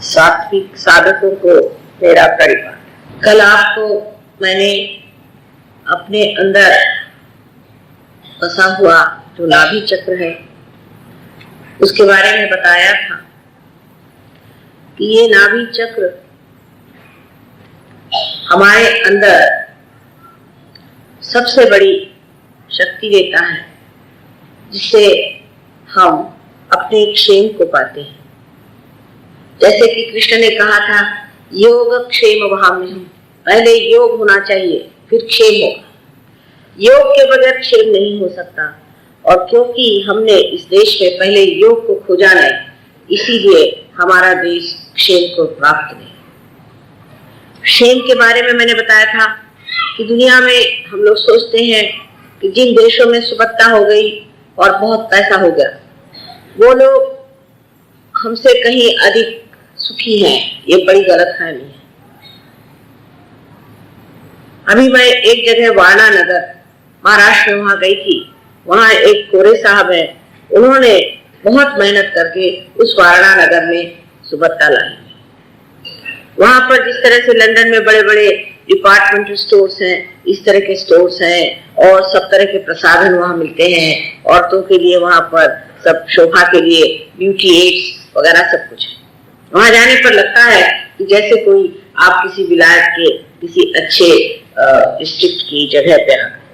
सात्विक साधकों को मेरा परिवार। कल आपको मैंने अपने अंदर बसा हुआ जो नाभि चक्र है उसके बारे में बताया था कि ये नाभि चक्र हमारे अंदर सबसे बड़ी शक्ति देता है जिससे हम अपने क्षेम को पाते हैं। जैसे कि कृष्ण ने कहा था योग क्षेम वहाम्यहम्, पहले योग होना चाहिए फिर क्षेम होगा। योग के बगैर क्षेम नहीं हो सकता, और क्योंकि हमने इस देश में पहले योग को खोजा नहीं, इसीलिए हमारा देश क्षेम को प्राप्त नहीं। क्षेम के बारे में मैंने बताया था कि दुनिया में हम लोग सोचते हैं कि जिन देशों में सुबत्ता हो गई और बहुत पैसा हो गया वो लोग हमसे कहीं अधिक सुखी हैं, ये बड़ी गलतफहमी है। अभी मैं एक जगह वारणा नगर महाराष्ट्र में वहां गई थी। वहां एक कोरे साहब है, उन्होंने बहुत मेहनत करके उस वारणा नगर में सुबत्ता लाई। वहां पर जिस तरह से लंदन में बड़े बड़े डिपार्टमेंटल स्टोर्स हैं, इस तरह के स्टोर्स हैं और सब तरह के प्रसाधन वहां मिलते हैं। औरतों के लिए वहां पर सब शोभा के लिए ब्यूटी एड्स वगैरह सब कुछ है। वहां जाने पर लगता है कि जैसे कोई आप किसी विलायत के किसी अच्छे डिस्ट्रिक्ट की जगह पे आ गए।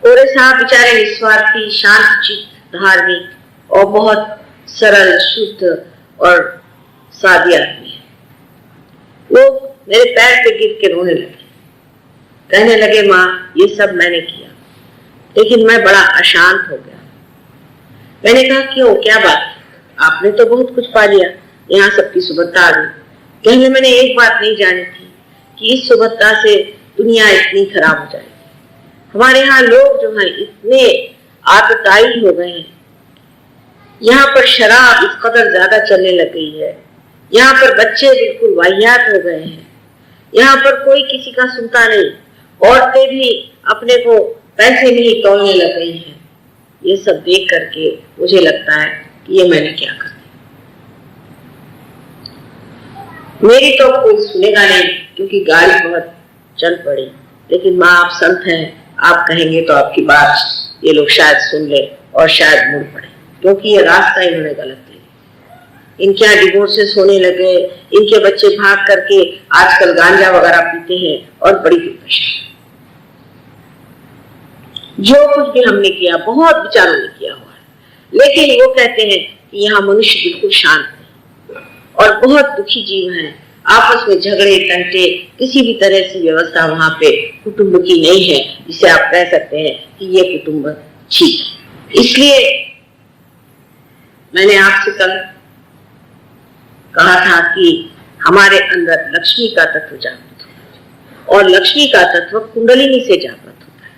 कोरे साहब बेचारे निस्वार्थी, शांतचित्त, धार्मिक और बहुत सरल, शुद्ध और सादी आदमी है। लोग मेरे पैर पे गिर के रोने लगे, कहने लगे माँ ये सब मैंने किया, लेकिन मैं बड़ा अशांत हो गया। मैंने कहा क्यों, क्या बात? आपने तो बहुत कुछ पा लिया, यहाँ सबकी सुबत्ता आ गई। कहने मैंने एक बात नहीं जानी थी कि इस सुबत्ता से दुनिया इतनी खराब हो जाएगी। हमारे यहाँ लोग जो हैं इतने आतताई हो गए हैं। यहाँ पर शराब इस कदर ज्यादा चलने लग गई है, यहाँ पर बच्चे बिल्कुल वाहियात हो गए हैं, यहाँ पर कोई किसी का सुनता नहीं, औरतें भी अपने को पैसे में ही तोड़ने लग गई हैं। ये सब देख करके मुझे लगता है कि ये मैंने क्या कर दिया। मेरी तो कोई सुनेगा नहीं क्योंकि गाड़ी बहुत चल पड़ी, लेकिन माँ आप संत हैं, आप कहेंगे तो आपकी बात ये लोग शायद सुन ले और शायद मुड़ पड़े, क्योंकि ये रास्ता इन्होंने गलत लिया। इनके यहाँ डिवोर्सेस होने लगे, इनके बच्चे भाग करके आजकल गांजा वगैरह पीते हैं और बड़ी दुर्दशा। जो कुछ भी हमने किया बहुत विचारों ने किया हुआ है, लेकिन वो कहते हैं कि यहाँ मनुष्य बिल्कुल शांत है और बहुत दुखी जीव हैं। आपस में झगड़े टंटे, किसी भी तरह से व्यवस्था वहां पे कुटुंब की नहीं है जिसे आप कह सकते हैं कि ये कुटुंब ठीक है। इसलिए मैंने आपसे कल कहा था कि हमारे अंदर लक्ष्मी का तत्व जागृत होता है और लक्ष्मी का तत्व कुंडलिनी से जागृत होता है।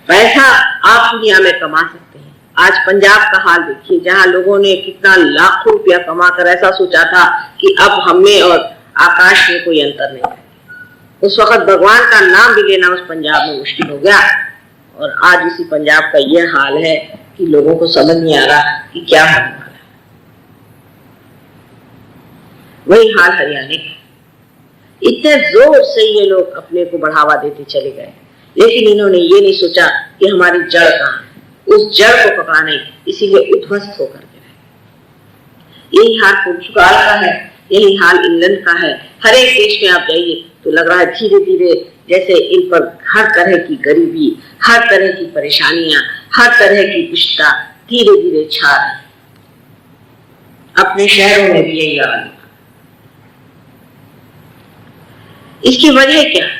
पैसा आप दुनिया में कमा सकते हैं। आज पंजाब का हाल देखिए, जहां लोगों ने कितना लाखों रुपया कमाकर ऐसा सोचा था कि अब हमें और आकाश में कोई अंतर नहीं है। उस वक्त भगवान का नाम भी लेना उस पंजाब में मुश्किल हो गया, और आज इसी पंजाब का यह हाल है कि लोगों को समझ नहीं आ रहा कि क्या होने वाला है। वही हाल हरियाणा का। इतने जोर से ये लोग अपने को बढ़ावा देते चले गए, लेकिन इन्होंने ये नहीं सोचा कि हमारी जड़ कहाँ है, उस जड़ को पकड़ा नहीं, इसीलिए उध्वस्त होकर के रहे। यही हाल पुर्तगाल का है, यही हाल इंग्लैंड का है। हर एक देश में आप जाइए तो लग रहा है धीरे धीरे जैसे इन पर हर तरह की गरीबी, हर तरह की परेशानियां, हर तरह की दुष्टता धीरे धीरे छा रही। अपने शहरों में भी यही हाल है। इसकी वजह क्या है?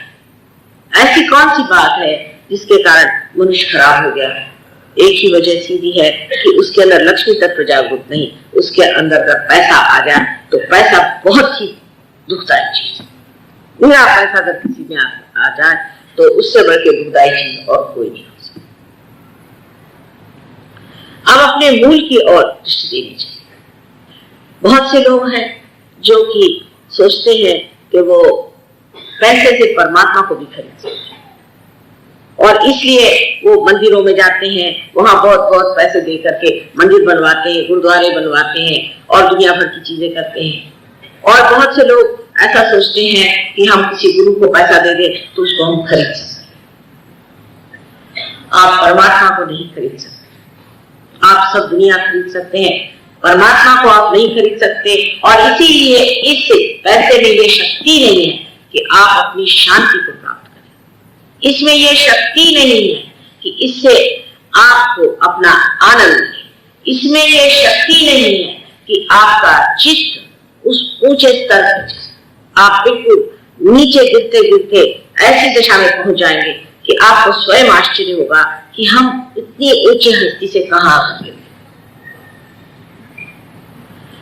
ऐसी कौन सी बात है जिसके कारण मनुष्य खराब हो गया? एक ही वजह सीधी है कि उसके अंदर लक्ष्मी तत्व जागरूक नहीं। उसके अंदर अगर पैसा आ जाए तो पैसा बहुत ही दुखदायी चीज है। मेरा पैसा अगर किसी में आ जाए तो उससे बढ़ के दुखदायी चीज और कोई नहीं हो सकती। अब अपने मूल की ओर दृष्टि देनी चाहिए। बहुत से लोग हैं जो कि सोचते हैं कि वो पैसे से परमात्मा को भी खरीद सकते हैं, और इसलिए वो मंदिरों में जाते हैं, वहां बहुत बहुत पैसे दे करके मंदिर बनवाते हैं, गुरुद्वारे बनवाते हैं और दुनिया भर की चीजें करते हैं। और बहुत से लोग ऐसा सोचते हैं कि हम किसी गुरु को पैसा दे दें तो उसको हम खरीद सकते हैं। आप परमात्मा को नहीं खरीद सकते। आप सब दुनिया खरीद सकते हैं, परमात्मा को आप नहीं खरीद सकते। और इसीलिए इस पैसे में ये शक्ति नहीं है कि आप अपनी शांति को प्राप्त करें। इसमें ये शक्ति नहीं है कि इससे आपको अपना आनंद मिले। इसमें ये शक्ति नहीं है कि आपका चित्त उस ऊंचे स्तर पर, आप बिल्कुल नीचे गिरते गिरते ऐसी दिशा में पहुंच जाएंगे कि आपको स्वयं आश्चर्य होगा कि हम इतनी ऊंची हस्ती से कहां आ गए।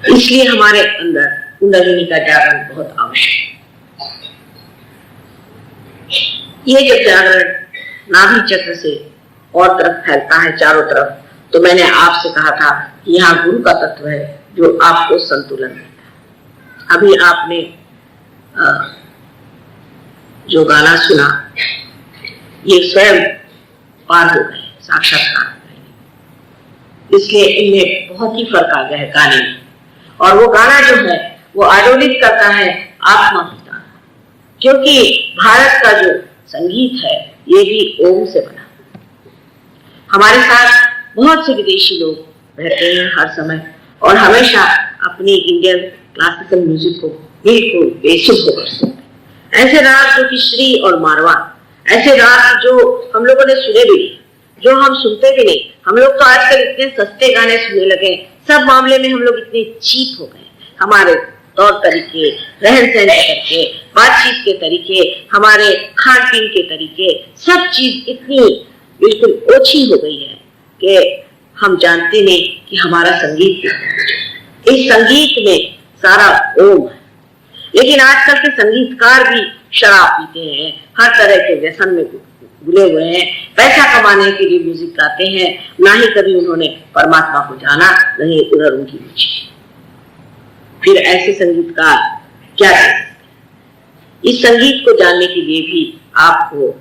इसलिए हमारे अंदर कुंडलिनी का जागरण बहुत आवश्यक है। ये जब जागरण नाभि चक्र से और तरफ फैलता है चारों तरफ, तो मैंने आपसे कहा था कि यहाँ गुरु का तत्व है जो आपको संतुलन देता है। अभी आपने जो गाना सुना ये स्वयं पार हो गए, साक्षात्कार हो गए। इसलिए इनमें बहुत ही फर्क आ गया है गाने में। और वो गाना जो है वो आडोलित करता है आत्मा पिता, क्योंकि भारत का जो संगीत है ये भी ओम से बना। हमारे साथ बहुत से विदेशी लोग रहते हैं हर समय और हमेशा अपनी इंडियन क्लासिकल म्यूजिक को बिल्कुल बेसुध होकर सुनते। ऐसे राग जो कि श्री और मारवा, ऐसे राग जो हम लोगों ने सुने भी नहीं, जो हम सुनते भी नहीं। हम लोग तो आजकल इतने सस्ते गाने सुनने लगे, सब मामले में हम लोग इतने चीप हो गए। हमारे तौर तरीके, रहन सहन के तरीके, बातचीत के तरीके, हमारे खान पीन के तरीके, सब चीज इतनी बिल्कुल ओछी हो गई है कि हम जानते नहीं कि हमारा संगीत क्या है। इस संगीत में सारा ओम है। लेकिन आजकल के संगीतकार भी शराब पीते हैं, हर तरह के व्यसन में घुले हुए हैं, पैसा कमाने के लिए म्यूजिक गाते हैं, ना ही कभी उन्होंने परमात्मा को जाना, नहीं उधर उनकी रुचि। फिर ऐसे संगीतकार क्या करें? इस संगीत को जानने के लिए भी आपको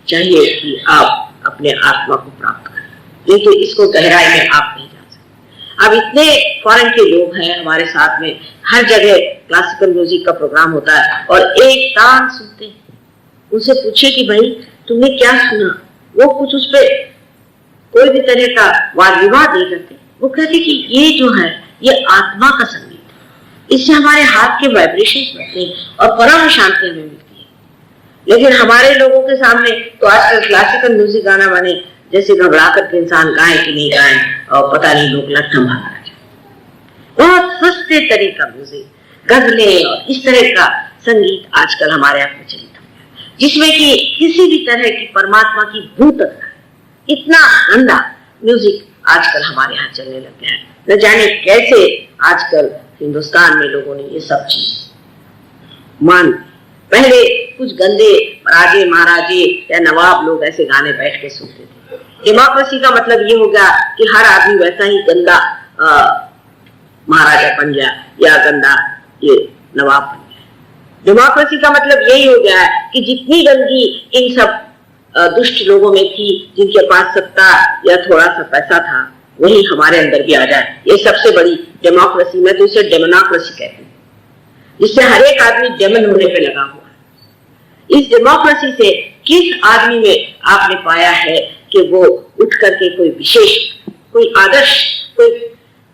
चाहिए कि आप अपने आत्मा को प्राप्त करें, लेकिन इसको गहराई में आप नहीं जा सकते। अब इतने फॉरेन के लोग हैं हमारे साथ में, हर जगह क्लासिकल म्यूजिक का प्रोग्राम होता है और एक तान सुनते हैं। उनसे पूछे कि भाई तुमने क्या सुना, वो कुछ उस पर कोई भी तरह का वाद विवाद नहीं करते। वो कहते कि ये जो है ये आत्मा का संगीत है, इससे हमारे हाथ के वाइब्रेशंस बढ़ते हैं और परम शांति हमें मिलती है। लेकिन हमारे लोगों के सामने तो आजकल क्लासिकल म्यूजिक गाना बने जैसे घबरा करके इंसान गाए कि नहीं गाए और पता नहीं लोग लट्ठम भागा जाए। बहुत सस्ते तरह का म्यूजिक, गजलें और इस तरह का संगीत आजकल हमारे यहाँ प्रचलित हो गया, जिसमें कि किसी भी तरह की परमात्मा की भूत तक इतना गंदा म्यूजिक आजकल हमारे यहाँ चलने लग गया है। न जाने कैसे आजकल हिंदुस्तान में लोगों ने ये सब चीज मान। पहले कुछ गंदे राजे महाराजे या नवाब लोग ऐसे गाने बैठ के सुनते थे। डेमोक्रेसी का मतलब ये हो गया कि हर आदमी वैसा ही गंदा महाराजा बन गया या गंदा ये नवाब बन गया। डेमोक्रेसी का मतलब यही हो गया कि जितनी गंदगी इन सब दुष्ट लोगों में थी, जिनके पास सत्ता या थोड़ा सा पैसा था, वही हमारे अंदर भी आ जाए। ये सबसे बड़ी डेमोक्रेसी, मैं तो इसे डेमोक्रेसी कहती हूँ, जिससे हर एक आदमी डेमन होने पे लगा हुआ है। इस डेमोक्रेसी से किस आदमी में आपने पाया है कि वो उठ करके कोई विशेष, कोई आदर्श, कोई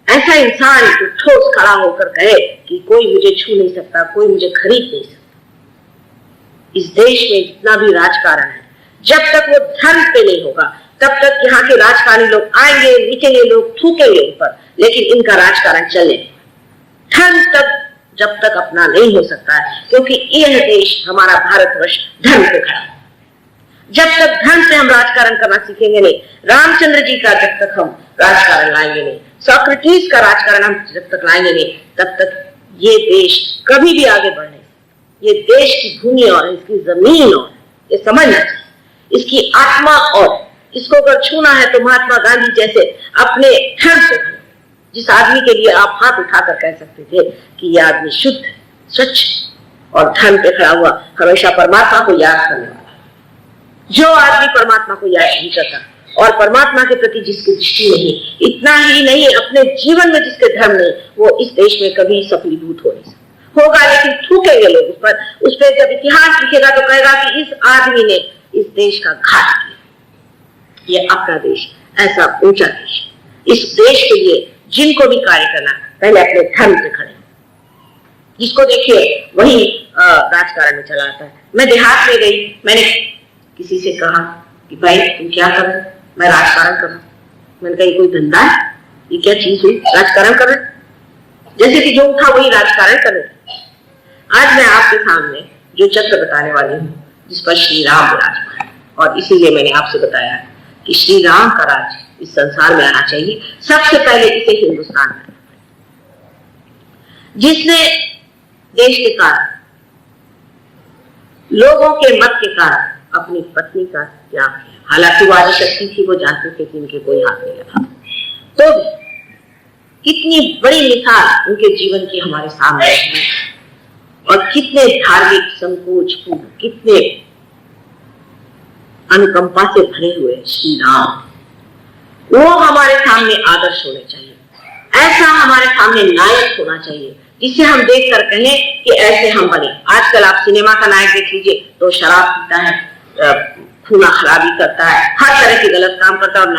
ऐसा इंसान जो ठोस खड़ा होकर कहे कि कोई मुझे छू नहीं सकता, कोई मुझे खरीद नहीं सकता। इस देश में जितना भी राजकारण है, जब तक वो धर्म पे नहीं होगा तब तक यहाँ के राजकारणी लोग आएंगे, नीचेंगे लोग, थूकेंगे ऊपर, लेकिन इनका राजकारण चले। धर्म तब जब तक अपना नहीं हो सकता है, क्योंकि यह देश हमारा भारतवर्ष धर्म पे खड़ा है। जब तक धर्म से हम राजकारण करना सीखेंगे नहीं, रामचंद्र जी का जब तक हम राजकारण लाएंगे नहीं, सोक्रेटिस का राजकारण हम जब तक लाएंगे नहीं, तब तक ये देश कभी भी आगे बढ़ नहीं सकता। ये देश की भूमि और इसकी जमीन और ये समझना चाहिए, इसकी आत्मा और इसको अगर छूना है तो महात्मा गांधी जैसे अपने धर्म से, जिस आदमी के लिए आप हाथ उठाकर कह सकते थे कि यह आदमी शुद्ध, स्वच्छ और धर्म पे खड़ा हुआ, हमेशा परमात्मा को याद करने वाला। जो आदमी परमात्मा को याद नहीं करता और परमात्मा के प्रति जिसकी दृष्टि नहीं, इतना ही नहीं अपने जीवन में जिसके धर्म नहीं, वो इस देश में कभी सफलीभूत हो नहीं सकता। होगा लेकिन थूकेंगे लोग उस पर जब इतिहास लिखेगा तो कहेगा कि इस आदमी ने इस देश का घात किया। ये अपना देश ऐसा ऊंचा देश, इस देश के लिए जिनको भी कार्य करना पहले अपने धर्म से खड़े, जिसको देखिए वही राजकारण में चला आता है। मैं देहात में गई, मैंने किसी से कहा कि भाई तुम क्या कर रहे हो? मैं राजकारण कर रहा हूं। मैंने कहा ये कोई धंधा है? ये क्या चीज हुई राजकारण कर रहे? जैसे कि जो उठा वही राजकारण कर रहे। आज मैं आपके सामने जो चक्र बताने वाली हूँ जिस पर श्री राम विराजमान, और इसीलिए मैंने आपसे बताया कि श्री राम का राज इस संसार में आना चाहिए। सबसे पहले इसे हिंदुस्तान में, जिसने देश के कारण, लोगों के मत के कारण अपनी पत्नी का त्याग किया। हालांकि वो आदिशक्ति थी, वो जानते थे कि इनके कोई हाथ नहीं लगा, तो भी कितनी बड़ी मिसाल उनके जीवन की हमारे सामने है, और कितने धार्मिक संकोच पूर्ण, कितने अनुकंपा से भरे हुए श्री राम, वो हमारे सामने आदर्श होने चाहिए। ऐसा हमारे सामने नायक होना चाहिए जिसे हम देखकर कहें कि ऐसे हम बने। आजकल आप सिनेमा का नायक देख लीजिए तो शराब पीता है, खूना खराबी करता है, हर तरह के गलत काम करता है। और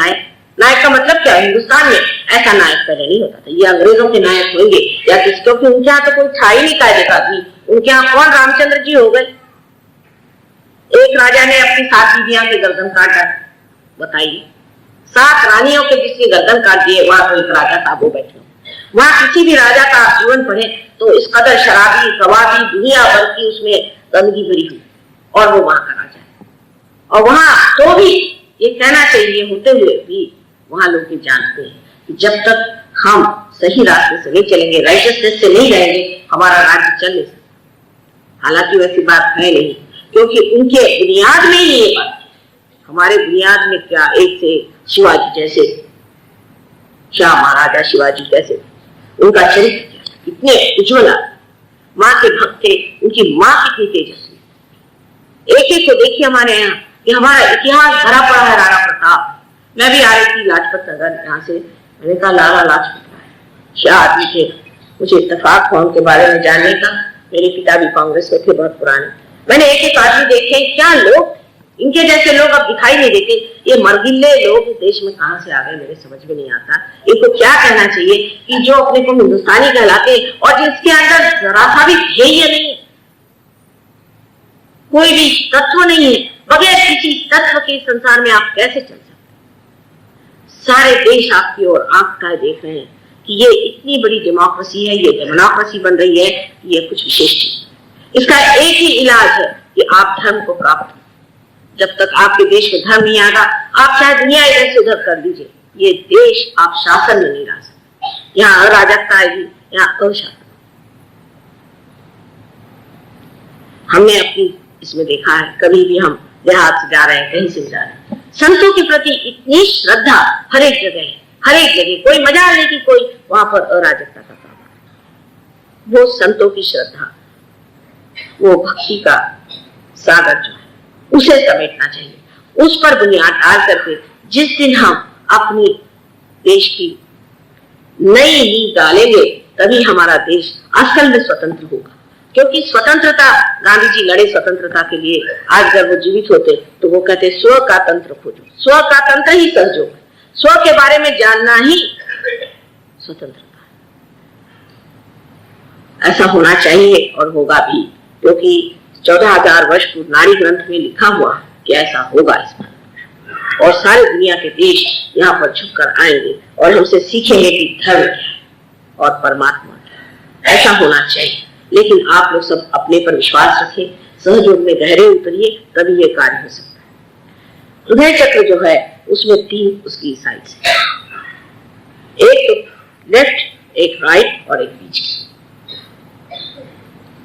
नायक का मतलब क्या है? हिंदुस्तान में ऐसा नायक पहले नहीं होता था। ये अंग्रेजों के नायक होंगे या किस, क्योंकि उनके यहाँ तो कोई था ही नहीं कायदे का आदमी। उनके यहाँ कौन? रामचंद्र जी हो गए। एक राजा ने अपनी 7 बीवियां के गर्दन काट डाला, बताइए। 7 रानियों के जिसके गर्दन काट दिए, वहां तो एक राजा साहब वो बैठे। वहां किसी भी राजा का आप जीवन पढ़े तो इस कदर शराबी कबाबी दुनिया भर की उसमें गंदगी भरी हुई, और वो वहां का राजा है। और वहां तो भी ये कहना चाहिए होते हुए भी वहां लोग ये जानते हैं कि जब तक हम सही रास्ते से नहीं चलेंगे, राइटियसनेस से नहीं रहेंगे, हमारा राज्य चल नहीं सकता। हालांकि वैसी बात है नहीं, क्योंकि उनके बुनियाद में ही ये बात, हमारे बुनियाद में क्या, एक से शिवाजी जैसे, क्या महाराजा शिवाजी कैसे, उनका चरित्र कितने उज्ज्वल, माँ के भक्त थे, उनकी माँ कितनी तेजस्वी। एक एक को देखिए हमारे यहाँ कि हमारा इतिहास भरा पड़ा है। राणा प्रताप, मैं भी आ रही थी लाजपत नगर यहाँ से, मैंने कहा लाला लाजपत राय क्या आदमी थे। मुझे इत्तेफाक हुआ उनके बारे में जानने का, मेरे पिता भी कांग्रेस में थे बहुत पुराने। मैंने एक एक आदमी देखे, क्या लोग, इनके जैसे लोग अब दिखाई नहीं देते। ये मरगिल्ले लोग देश में कहां से आ गए, मेरे समझ में नहीं आता। इनको क्या कहना चाहिए कि जो अपने को हिंदुस्तानी कहलाते और जिसके अंदर जरा सा भी ध्येय नहीं है, कोई भी तत्व नहीं है, बगैर किसी तत्व के संसार में आप कैसे चल सकते? सारे देश आपकी ओर आंख का देख रहे हैं कि ये इतनी बड़ी डेमोक्रेसी है, ये डेमोक्रेसी बन रही है, ये कुछ विशेष चीज। इसका एक ही इलाज है कि आप धर्म को प्राप्त, जब तक आपके देश में धर्म नहीं आएगा, आप चाहे दुनिया इधर से उधर कर दीजिए, ये देश आप शासन में नहीं ला सकते। यहाँ अराजकता आएगी, यहाँ अशांति। हमने अपनी इसमें देखा है, कभी भी हम देहात से जा रहे हैं, कहीं से जा रहे हैं, संतों के प्रति इतनी श्रद्धा हर एक जगह है, हर एक जगह। कोई मजाल नहीं कि कोई वहां पर अराजकता का काम। वो संतों की श्रद्धा, वो भक्ति का सागर जो है, उसे समेटना चाहिए। उस पर बुनियाद डाल करके जिस दिन हम अपनी देश की नई नींव डालेंगे, तभी हमारा देश असल में स्वतंत्र होगा। क्योंकि स्वतंत्रता, गांधी जी लड़े स्वतंत्रता के लिए। आज अगर वो जीवित होते तो वो कहते स्व का तंत्र खोजो, स्व का तंत्र ही सहयोग है, स्व के बारे में जानना ही स्वतंत्रता है। ऐसा होना चाहिए और होगा भी, क्योंकि 14,000 वर्ष पूर्व नारी ग्रंथ में लिखा हुआ कि ऐसा होगा इस बार। और सारे दुनिया के देश यहाँ पर झुककर आएंगे और हमसे सीखेंगे कि धर्म और परमात्मा ऐसा होना चाहिए। लेकिन आप लोग सब अपने पर विश्वास रखें, सहयोग में गहरे उतरिए, तभी ये कार्य हो सकता है। हृदय चक्र जो है उसमें 3 उसकी साइड्स है, एक तो लेफ्ट, एक राइट और एक बीच की।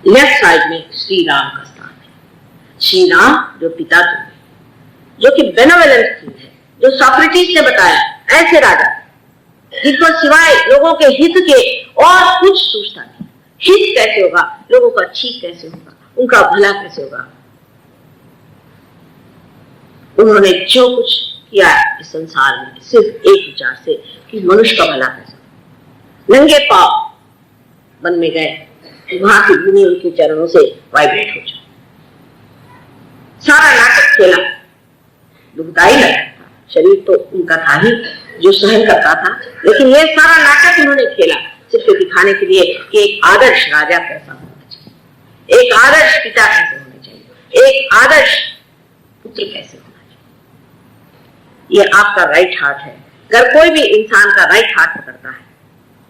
लेफ्ट साइड में श्री राम का स्थान है। श्री राम जो पिता तुम है, जो कि बेनेवोलेंट किंग है, जो सोक्रेटिस ने बताया ऐसे राजा जिनको सिवाय लोगों के हित के और कुछ सोचता नहीं। हित कैसे होगा, लोगों का ठीक कैसे होगा, उनका भला कैसे होगा। उन्होंने जो कुछ किया इस संसार में सिर्फ एक विचार से कि मनुष्य का भला कैसा। नंगे पांव वन में गए, वहां की भूमि उनके चरणों से वाइब्रेट हो जाए। सारा नाटक खेला, दुखदाई लगा था, शरीर तो उनका था ही जो सहन करता था, लेकिन ये सारा नाटक उन्होंने खेला सिर्फ दिखाने के लिए कि एक आदर्श राजा कैसा होना चाहिए, एक आदर्श पिता कैसे होना चाहिए, एक आदर्श पुत्र कैसे होना चाहिए। ये आपका राइट हार्ट है। अगर कोई भी इंसान का राइट हार्ट पकड़ता है,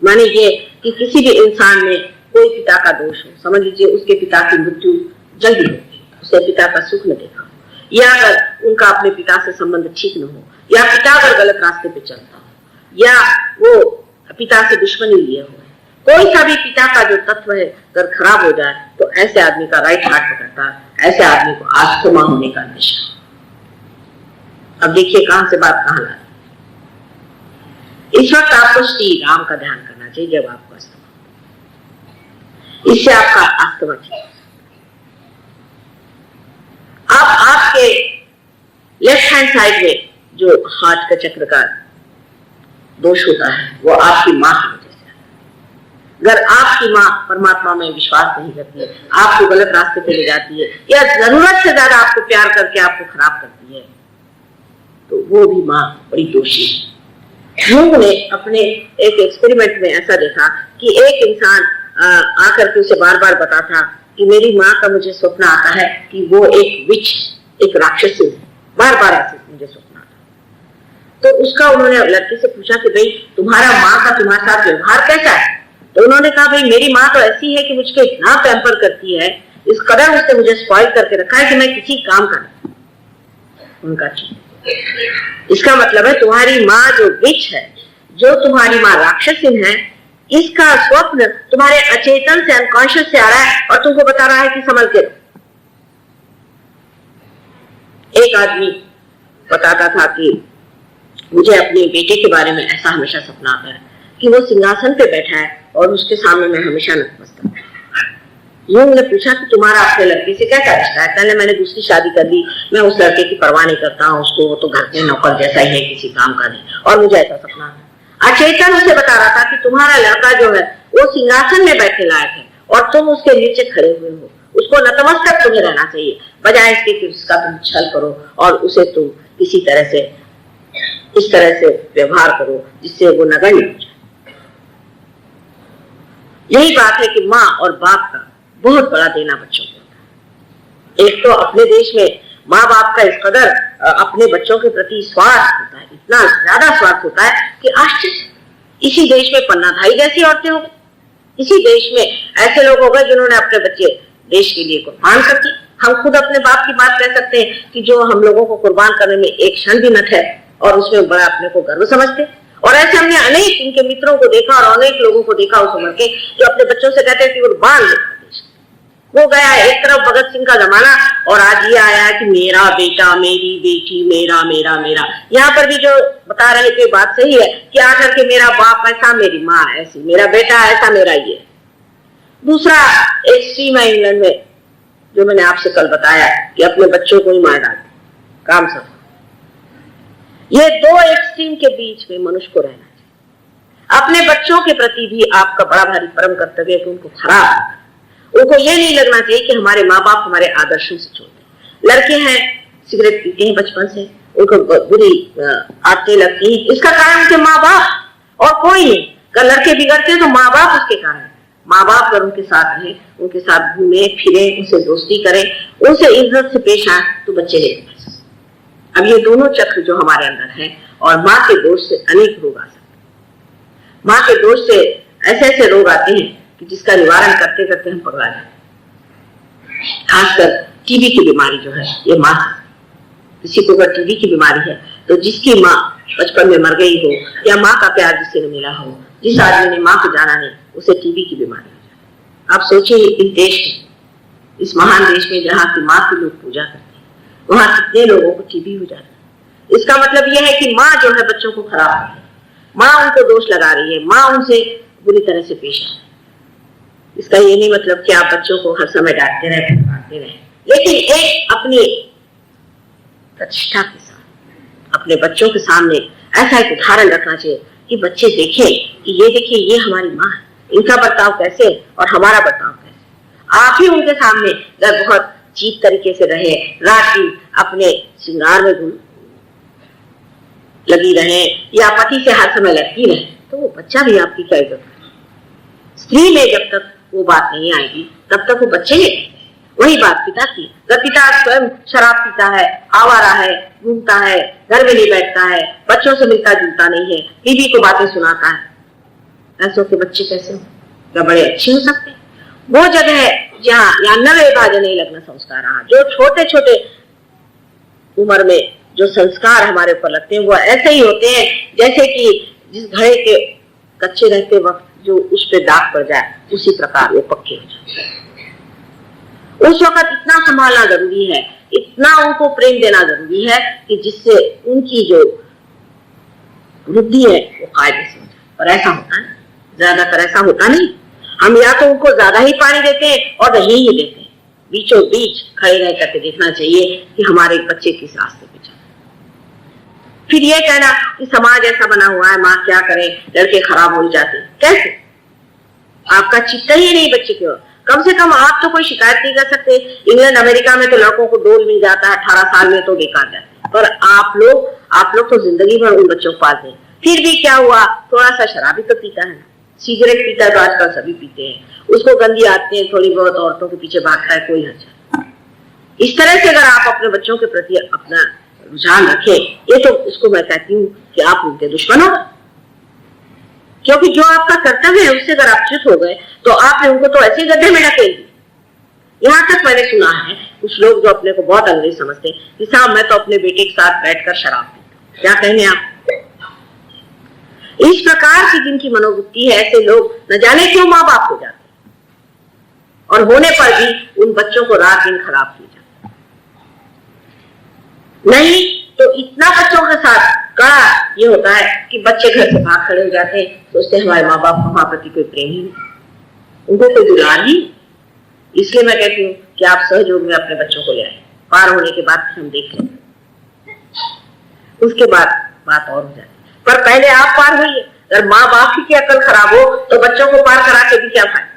मान लीजिए कि किसी भी इंसान में कोई पिता का दोष हो, समझ लीजिए उसके पिता की मृत्यु जल्दी हो, उसे पिता का सुख न देखा हो, या अगर उनका अपने पिता से संबंध ठीक न हो, या पिता अगर गलत रास्ते पे चलता हो, या वो पिता से दुश्मनी लिए हुए, कोई सा भी पिता का जो तत्व है अगर खराब हो जाए तो ऐसे आदमी का राइट हार्ट पकड़ता है, ऐसे आदमी को आस्थमा होने का नशा। अब देखिए कहां से बात कहां ला। इस वक्त आपको श्री राम का ध्यान करना चाहिए जब आपको अस्थमा, इससे आपका अस्थमा ठीक। अब आपके लेफ्ट हैंड साइड में जो हार्ट का चक्र का दोष होता है वो आपकी मां की वजह से। अगर आपकी मां परमात्मा में विश्वास नहीं करती है, आपको गलत रास्ते पे ले जाती है, या जरूरत से ज्यादा आपको प्यार करके आपको खराब करती है, तो वो भी मां बड़ी दोषी है। यूंग ने अपने एक एक्सपेरिमेंट में ऐसा देखा कि एक इंसान आकर के उसे बार बार बताता कि मेरी माँ का मुझे स्वप्न आता है कि वो एक विच, एक राक्षसी है, बार बार ऐसे मुझे स्वप्न आता। तो उसका उन्होंने लड़के से पूछा कि भाई तुम्हारा माँ का तुम्हारे साथ व्यवहार कैसा है? तो उन्होंने कहा भाई मेरी माँ तो ऐसी है कि मुझको इतना पैम्पर करती है, इस कदर उसने मुझे स्पॉइल करके रखा है कि मैं किसी काम का नहीं। उनका ठीक, इसका मतलब है तुम्हारी माँ जो विच है, जो तुम्हारी माँ राक्षसिन है, इसका स्वप्न तुम्हारे अचेतन से, अनकॉन्शियस से आ रहा है और तुमको बता रहा है कि संभल के रहो। एक आदमी बताता था कि मुझे अपने बेटे के बारे में ऐसा हमेशा सपना आता है कि वो सिंहासन पे बैठा है और उसके सामने मैं हमेशा नतमस्तक हूं। यूं ने पूछा कि तुम्हारा अपने लड़के से कैसा रिश्ता है? पहले मैंने दूसरी शादी कर ली, मैं उस लड़के की परवाह नहीं करता हूँ, उसको वो तो घर के नौकर जैसा ही है, किसी काम का नहीं, और मुझे ऐसा सपना आता है। अचेतन उसे बता रहा था कि तुम्हारा लड़का जो है वो सिंहासन में बैठे लायक है और तुम उसके नीचे खड़े हुए हो, उसको नतमस्तक तुम्हें रहना चाहिए, बजाय इसके कि उसका तुम छल करो और उसे तुम किसी तरह से इस तरह से व्यवहार करो जिससे वो नगण्य हो जाए। यही बात है कि माँ और बाप का बहुत बड़ा देना बच्चों को होता है। एक तो अपने देश में माँ बाप का इस कदर अपने बच्चों के प्रति स्वार्थ होता है, इतना ज्यादा स्वार्थ होता है कि आश्चर्य। इसी देश में पन्नाधाई जैसी औरतें हो गई, इसी देश में ऐसे लोग हो गए जिन्होंने अपने बच्चे देश के लिए कुर्बान कर दिए। हम खुद अपने बाप की बात कह सकते हैं कि जो हम लोगों को कुर्बान करने में एक क्षण भी न थे और उसमें बड़ा अपने को गर्व समझते। और ऐसे हमने अनेक इनके मित्रों को देखा और अनेक लोगों को देखा उस उम्र के जो अपने बच्चों से कहते हैं कि कुर्बान वो गया एक तरफ भगत सिंह का जमाना और आज ये आया है कि मेरा बेटा, मेरी बेटी, मेरा मेरा मेरा। यहाँ पर भी जो बता रहे थे बात सही है कि आकर के मेरा बाप ऐसा, मेरी माँ ऐसी, मेरा बेटा ऐसा, मेरा ये। दूसरा एक्सट्रीम है इंग्लैंड में जो मैंने आपसे कल बताया कि अपने बच्चों को ही मार डालते, काम सब। ये दो एक्सट्रीम के बीच में मनुष्य को रहना चाहिए। अपने बच्चों के प्रति भी आपका बड़ा भारी परम कर्तव्य है कि उनको खराब, उनको ये नहीं लगना चाहिए कि हमारे माँ बाप हमारे आदर्शों से छोड़ते। लड़के हैं सिगरेट पीते हैं बचपन से, उनको बुरी आदतें लगती हैं, इसका कारण उनके माँ बाप और कोई नहीं। अगर लड़के बिगड़ते हैं तो माँ बाप उसके कारण। माँ बाप अगर उनके साथ रहें, उनके साथ घूमे फिरे, उनसे दोस्ती करें, उनसे इज्जत से पेश आए तो बच्चे नहीं। अब ये दोनों चक्र जो हमारे अंदर है और माँ के दोष से अनेक रोग आ सकते हैं। माँ के दोष से ऐसे ऐसे रोग आते हैं कि जिसका निवारण करते करते हम पगला जाते। खासकर टीबी की बीमारी जो है ये माँ, किसी को अगर टीबी की बीमारी है तो जिसकी माँ बचपन में मर गई हो या माँ का प्यार जिससे न मिला हो, जिस आदमी ने माँ को जाना नहीं, उसे टीबी की बीमारी हो जाती है। आप सोचिए इस देश में, इस महान देश में जहाँ की माँ की लोग पूजा करते हैं, वहां कितने लोगों को टीबी हो जाता है। इसका मतलब यह है कि माँ जो है बच्चों को खराब कर रही है, माँ उनको दोष लगा रही है, माँ उनसे बुरी तरह से पेश आ रही है। इसका ये नहीं मतलब कि आप बच्चों को हर समय डांटते रहे, फटकारते रहे, लेकिन एक अपनी प्रतिष्ठा के साथ अपने बच्चों के सामने ऐसा एक उदाहरण रखना चाहिए कि बच्चे देखें कि ये देखिए ये हमारी माँ है, इनका बर्ताव कैसे और हमारा बर्ताव कैसे। आप ही उनके सामने अगर बहुत चीप तरीके से रहे, रात दिन अपने श्रृंगार में लगी रहे या पति से हर समय लड़की रहे, तो वो बच्चा भी आपकी क्या इज्जत करेगा। स्त्री में जब तक वो बात नहीं आएगी तब तक वो बच्चे नहीं। वही बात पिता की, जब पिता स्वयं शराब पीता है, आवारा है, घूमता है, घर में नहीं बैठता है, बच्चों से मिलता जुलता नहीं है, बीवी को बातें सुनाता है, ऐसों के बच्चे कैसे हो? क्या बड़े अच्छे हो सकते हैं? वो जगह है जहाँ या नवे भाजने लग्न संस्कार, जो छोटे छोटे उम्र में जो संस्कार हमारे ऊपर लगते हैं वो ऐसे ही होते हैं जैसे कि जिस घड़े के कच्चे रहते वक्त जो उस पे दाग पड़ जाए उसी प्रकार वो पक्के हो जाए। उस वक्त इतना संभालना जरूरी है, इतना उनको प्रेम देना जरूरी है कि जिससे उनकी जो बुद्धि है वो कायदे से हो जाए। पर ऐसा होता नहीं, ज्यादातर ऐसा होता नहीं। हम या तो उनको ज्यादा ही पानी देते हैं और नहीं ही देते हैं। बीचों बीच खड़े रह करके देखना चाहिए कि हमारे बच्चे किस रास्ते पे चल। फिर ये कहना कि समाज ऐसा बना हुआ है, माँ क्या करे, लड़के खराब हो जाते। कैसे? आपका चित्त ही नहीं बच्चे की ओर। कम से कम आप तो कोई शिकायत नहीं कर सकते। इंग्लैंड अमेरिका में तो लड़कों को डोल मिल जाता है, 18 साल में तो बेकार जाते हैं। पर आप लोग तो जिंदगी भर उन बच्चों को पालते हैं। फिर भी क्या हुआ, थोड़ा सा शराबी तो पीता है, सिगरेट पीता है तो आजकल सभी पीते हैं, उसको गंदी आदतें हैं, थोड़ी बहुत औरतों के पीछे भागता है, कोई हर्ज। इस तरह से अगर आप अपने बच्चों के प्रति अपना रुझान रखें, ये तो इसको मैं कहती हूँ कि आप उनके दुश्मन हो। क्योंकि जो आपका कर्तव्य है उससे अगर आप च्युत हो गए तो आपने उनको तो ऐसे गड्ढे में ढकेल दिया। यहाँ तक मैंने सुना है कुछ लोग जो अपने को बहुत अंग्रेज समझते हैं कि साहब मैं तो अपने बेटे के साथ बैठकर शराब पीता। क्या कहने आप? इस प्रकार की जिनकी मनोवृत्ति है, ऐसे लोग न जाने क्यों माँ बाप हो जाते हैं और होने पर भी उन बच्चों को रात दिन खराब किया जाता है। नहीं तो इतना बच्चों के साथ कड़ा ये होता है कि बच्चे घर से भाग खड़े हो जाते हैं, सोचते हैं हमारे माँ बाप को हमारे प्रति कोई प्रेम ही नहीं, उनको कोई दुलार ही। इसलिए मैं कहती हूँ कि आप सहयोग में अपने बच्चों को ले आए। पार होने के बाद हम देख लेंगे, उसके बाद बात और हो जाती है। पर पहले आप पार होइए। अगर माँ बाप की अकल खराब हो तो बच्चों को पार करा के भी क्या फायदा।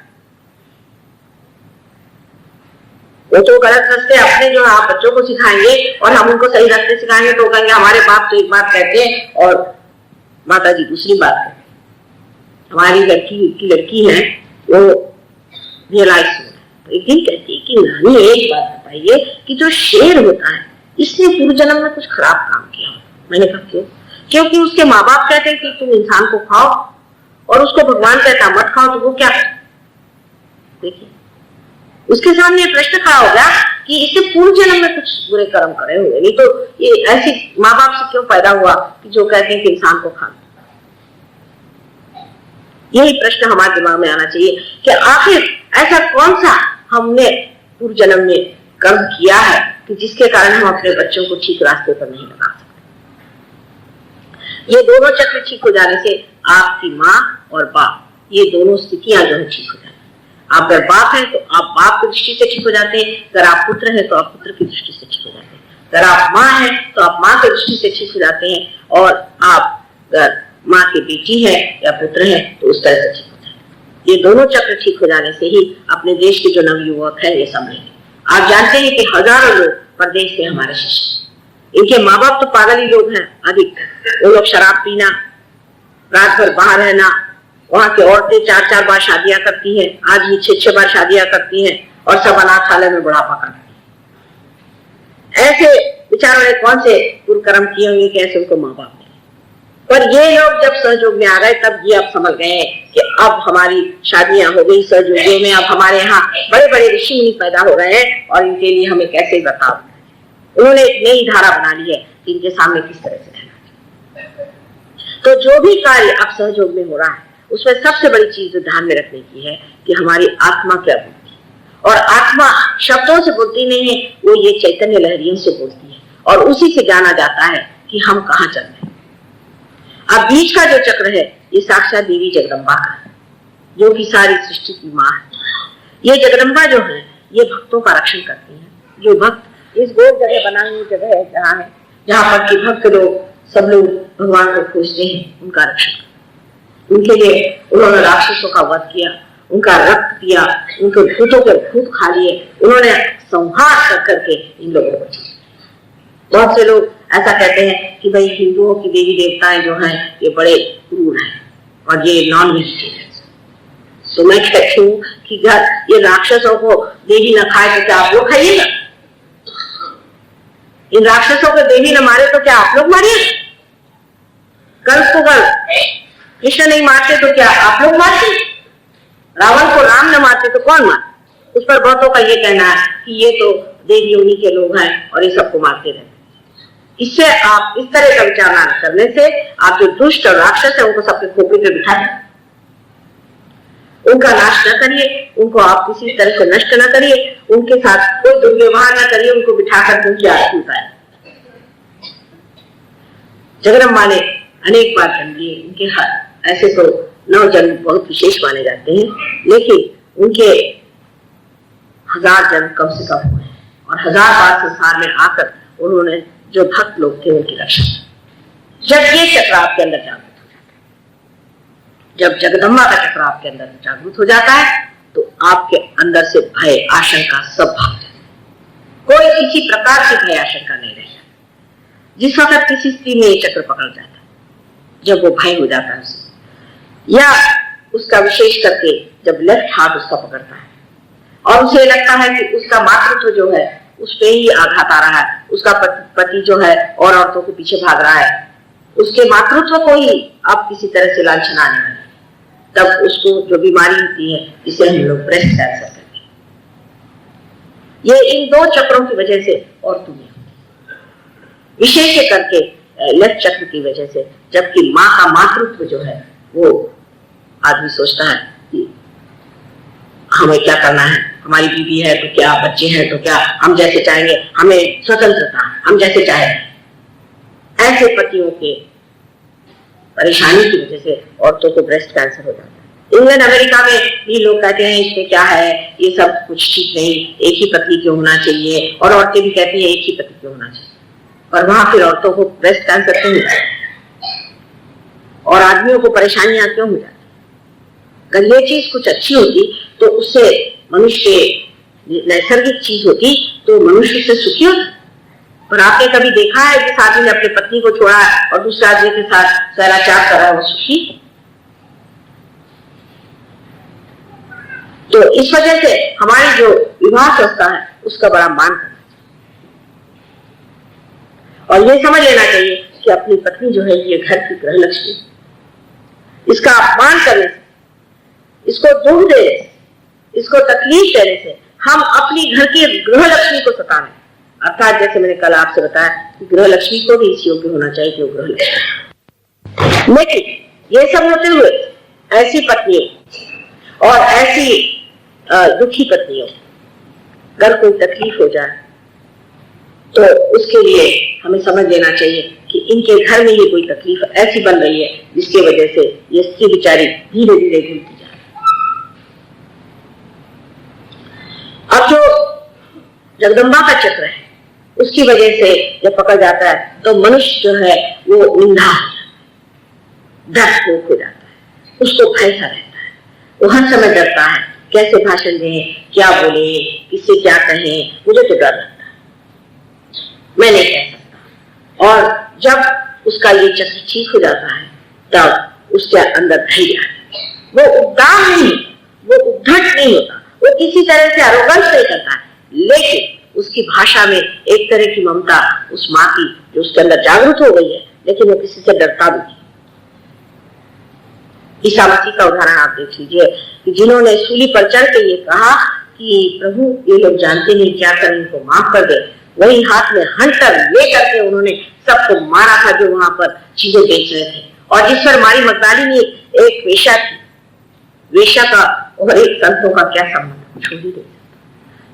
वो तो गलत रास्ते अपने जो आप बच्चों को सिखाएंगे और हम उनको सही रास्ते सिखाएंगे तो कहेंगे हमारे बाप तो एक बात कहते हैं और माता जी दूसरी बात कहते हैं। हमारी लड़की है वो रियलाइज हो तो एक दिन कहती है कि नानी एक बात बताइए कि जो शेर होता है इसने पूर्व जन्म में कुछ खराब काम किया। मैंने कहा क्यों? क्योंकि उसके माँ बाप कहते हैं कि तुम इंसान को खाओ और उसको भगवान कहता मत खाओ, तो वो क्या? देखिए उसके सामने प्रश्न खड़ा हो गया कि इसे पूर्व जन्म में कुछ बुरे कर्म करे हुए, नहीं तो ये ऐसी माँ बाप से क्यों पैदा हुआ कि जो कहते हैं कि इंसान को खाना। यही प्रश्न हमारे दिमाग में आना चाहिए कि आखिर ऐसा कौन सा हमने पूर्व जन्म में कर्म किया है कि जिसके कारण हम अपने बच्चों को ठीक रास्ते पर नहीं लगा सकते। ये दोनों चक्र ठीक हो जाने से आपकी माँ और बाप, ये दोनों स्थितियां जो है ठीक हो जाती है। आप अगर बाप हैं तो आप बाप की दृष्टि से ठीक हो जाते हैं, अगर आप पुत्र हैं तो आप पुत्र की दृष्टि से ठीक हो जाते हैं, अगर आप माँ हैं तो आप माँ की दृष्टि से ठीक हो जाते हैं, और आप अगर माँ की बेटी है या पुत्र है तो उस तरह से ठीक हो जाते हैं। ये दोनों चक्र ठीक हो जाने से ही अपने देश के जो नवयुवक है ये समझेंगे। आप जानते हैं कि हजारों लोग प्रदेश से हमारे शिष्य, इनके माँ बाप तो पागल ही लोग हैं अधिक। वो लोग शराब पीना, रात भर बाहर रहना, वहां की औरतें 4-4 बार शादियां करती हैं, आज भी 6-6 बार शादियां करती हैं और सब अनाथालय में बुढ़ापा करती हैं। ऐसे बेचारों ने कौन से कुकर्म किए होंगे कि ऐसे उनको माँ बाप ने। पर ये लोग जब सहयोग में आ गए तब ये अब समझ गए कि अब हमारी शादियां हो गई सहयोगियों में, अब हमारे यहाँ बड़े बड़े ऋषि मुनि पैदा हो रहे हैं और इनके लिए हमें कैसे बताओ। उन्होंने एक नई धारा बना ली है कि इनके सामने किस तरह से रहना। तो जो भी कार्य अब सहयोग में हो रहा है उसमें सबसे बड़ी चीज जो ध्यान में रखने की है कि हमारी आत्मा क्या बोलती है। और आत्मा शब्दों से बोलती नहीं है, वो ये चैतन्य लहरियों से बोलती है और उसी से जाना जाता है कि हम कहाँ चल रहे हैं। अब बीच का जो चक्र है ये साक्षात देवी जगदम्बा का है, जो कि सारी सृष्टि की माँ है। ये जगदम्बा जो है ये भक्तों का रक्षण करती है। जो भक्त इस गोल जगह बनाई हुई जगह है जहाँ पर कि भक्त लोग सब लोग भगवान को खोजते हैं, उनका रक्षण। उनके लिए उन्होंने राक्षसों का वध किया, उनका रक्त पिया, उनके भूतों के भूत खा लिए, उन्होंने संहार कर करके इन लोगों को बचाया। बहुत से लोग ऐसा कहते हैं कि भाई हिंदुओं की देवी देवताएं जो हैं ये बड़े क्रूर हैं और ये नॉन वेजिटेरियन। तो मैं कहती हूँ कि ये राक्षसों को देवी न खाए तो क्या आप लोग खाइएगा? इन राक्षसों को देवी न मारे तो क्या आप लोग मारिए? कल को कृष्ण नहीं मारते तो क्या आप लोग मारते? रावण को राम न मारते तो कौन मारते? उस पर बहुतों का ये कहना है कि ये तो देवी उन्हीं के लोग हैं और ये सबको मारते रहते। इससे आप इस तरह का विचार न करने से आप जो दुष्ट और राक्षस है उनको सबके खोपड़ी पे बिठा दें, उनका नाश न करिए, उनको आप किसी तरह से नष्ट न करिए, उनके साथ कोई दुर्व्यवहार न करिए, उनको बिठाकर उनकी आरती उतारें। जगदम्बा ने अनेक बार जन्म लिए, उनके ऐसे तो 9 जन्म बहुत विशेष माने जाते हैं, लेकिन उनके 1000 जन्म कम से कम हुए और 1000 बार संसार में आकर उन्होंने जो भक्त लोग थे उनकी रक्षा। जब ये चक्र आपके अंदर जागृत हो जाता है, जब जगदम्बा का चक्र आपके अंदर जागृत हो जाता है तो आपके अंदर से भय आशंका सब भाग जाता है। कोई किसी प्रकार की भय आशंका नहीं रह जाती। जिस वक्त किसी स्त्री में ये चक्र पकड़ जाता है, जब वो भय हो जाता है उसे, या उसका विशेष करके जब लेफ्ट हाथ उसका पकड़ता है और उसे लगता है कि उसका मातृत्व जो है उस पे ही आघात आ रहा है, उसका पति जो है और औरतों के पीछे भाग रहा है, उसके मातृत्व को ही आप किसी तरह से लांछन आने वाले, तब उसको जो बीमारी होती है इसे हम लोग ब्रेस्ट कैंसर कहते हैं। ये इन 2 चक्रों की वजह से औरतों में विशेष करके लेफ्ट चक्र की वजह से, जबकि माँ का मातृत्व जो है वो आदमी सोचता है कि हमें क्या करना है, हमारी बीवी है तो क्या, बच्चे हैं तो क्या, हम जैसे चाहेंगे, हमें स्वतंत्रता, हम जैसे चाहे। ऐसे पतियों के परेशानी की वजह से औरतों को ब्रेस्ट कैंसर हो जाता है। इंग्लैंड अमेरिका में भी लोग कहते हैं इसमें क्या है, ये सब कुछ ठीक नहीं, एक ही पति क्यों होना चाहिए, और औरतें भी कहती हैं एक ही पति क्यों होना चाहिए, पर वहां फिर औरतों को ब्रेस्ट कैंसर क्यों होता है और आदमियों को परेशानियां क्यों हो जाती? अगर ये चीज कुछ अच्छी होती तो उससे मनुष्य नैसर्गिक चीज होती तो मनुष्य से सुखी होता। पर आपने कभी देखा है कि आदमी ने अपनी पत्नी को छोड़ा और दूसरे आदमी के साथ सहराचार करा, वो सुखी? तो इस वजह से हमारी जो विवाह संस्था है उसका बड़ा मान करना चाहिए और ये समझ लेना चाहिए कि अपनी पत्नी जो है ये घर की गृह लक्ष्मी, इसका अपमान करने से, इसको दुख देने से, इसको तकलीफ देने से हम अपनी घर की गृह लक्ष्मी को सता रहे हैं। अर्थात जैसे मैंने कल आपसे बताया कि गृह लक्ष्मी को भी इस योग्य होना चाहिए कि वो गृह लक्ष्मी। लेकिन ये सब होते हुए ऐसी पत्नियों और ऐसी दुखी पत्नियों अगर कोई तकलीफ हो जाए तो उसके लिए हमें समझ लेना चाहिए कि इनके घर में ये कोई तकलीफ ऐसी बन रही है जिसकी वजह से ये स्त्री बेचारी धीरे धीरे घूमती जा रही है। अब जो जगदम्बा का चक्र है उसकी वजह से जब पकड़ जाता है तो मनुष्य जो है वो निंदा हो जाता है, डर हो जाता है, उसको भय सा रहता है, वो हर समय डरता है कैसे भाषण दें, क्या बोले, किससे क्या कहें, मुझे तो डर लगता है, मैं नहीं कह सकता। और जब उसका ये चक्र ठीक हो जाता है तब उसके अंदर धैर्य आता है, वो उद्दाम नहीं, वो उद्धट नहीं होता, वो किसी तरह से आरोगंस नहीं करता है, लेकिन उसकी भाषा में एक तरह की ममता उस माँ की जो उसके अंदर जागृत हो गई है, लेकिन वो किसी से डरता भी नहीं। ईसा मसीह का उदाहरण आप देख लीजिए कि जिन्होंने सूली पर चढ़ के ये कहा कि प्रभु ये लोग जानते नहीं क्या करें, इनको माफ कर दे, वही हाथ में हंटर लेकर के उन्होंने सबको मारा था जो वहां पर चीजें बेच रहे थे। और जिस पर मारी मगदलीनी एक वेश्या थी, वेश्या का और एक संतों का क्या संबंध, छोड़ ही दे।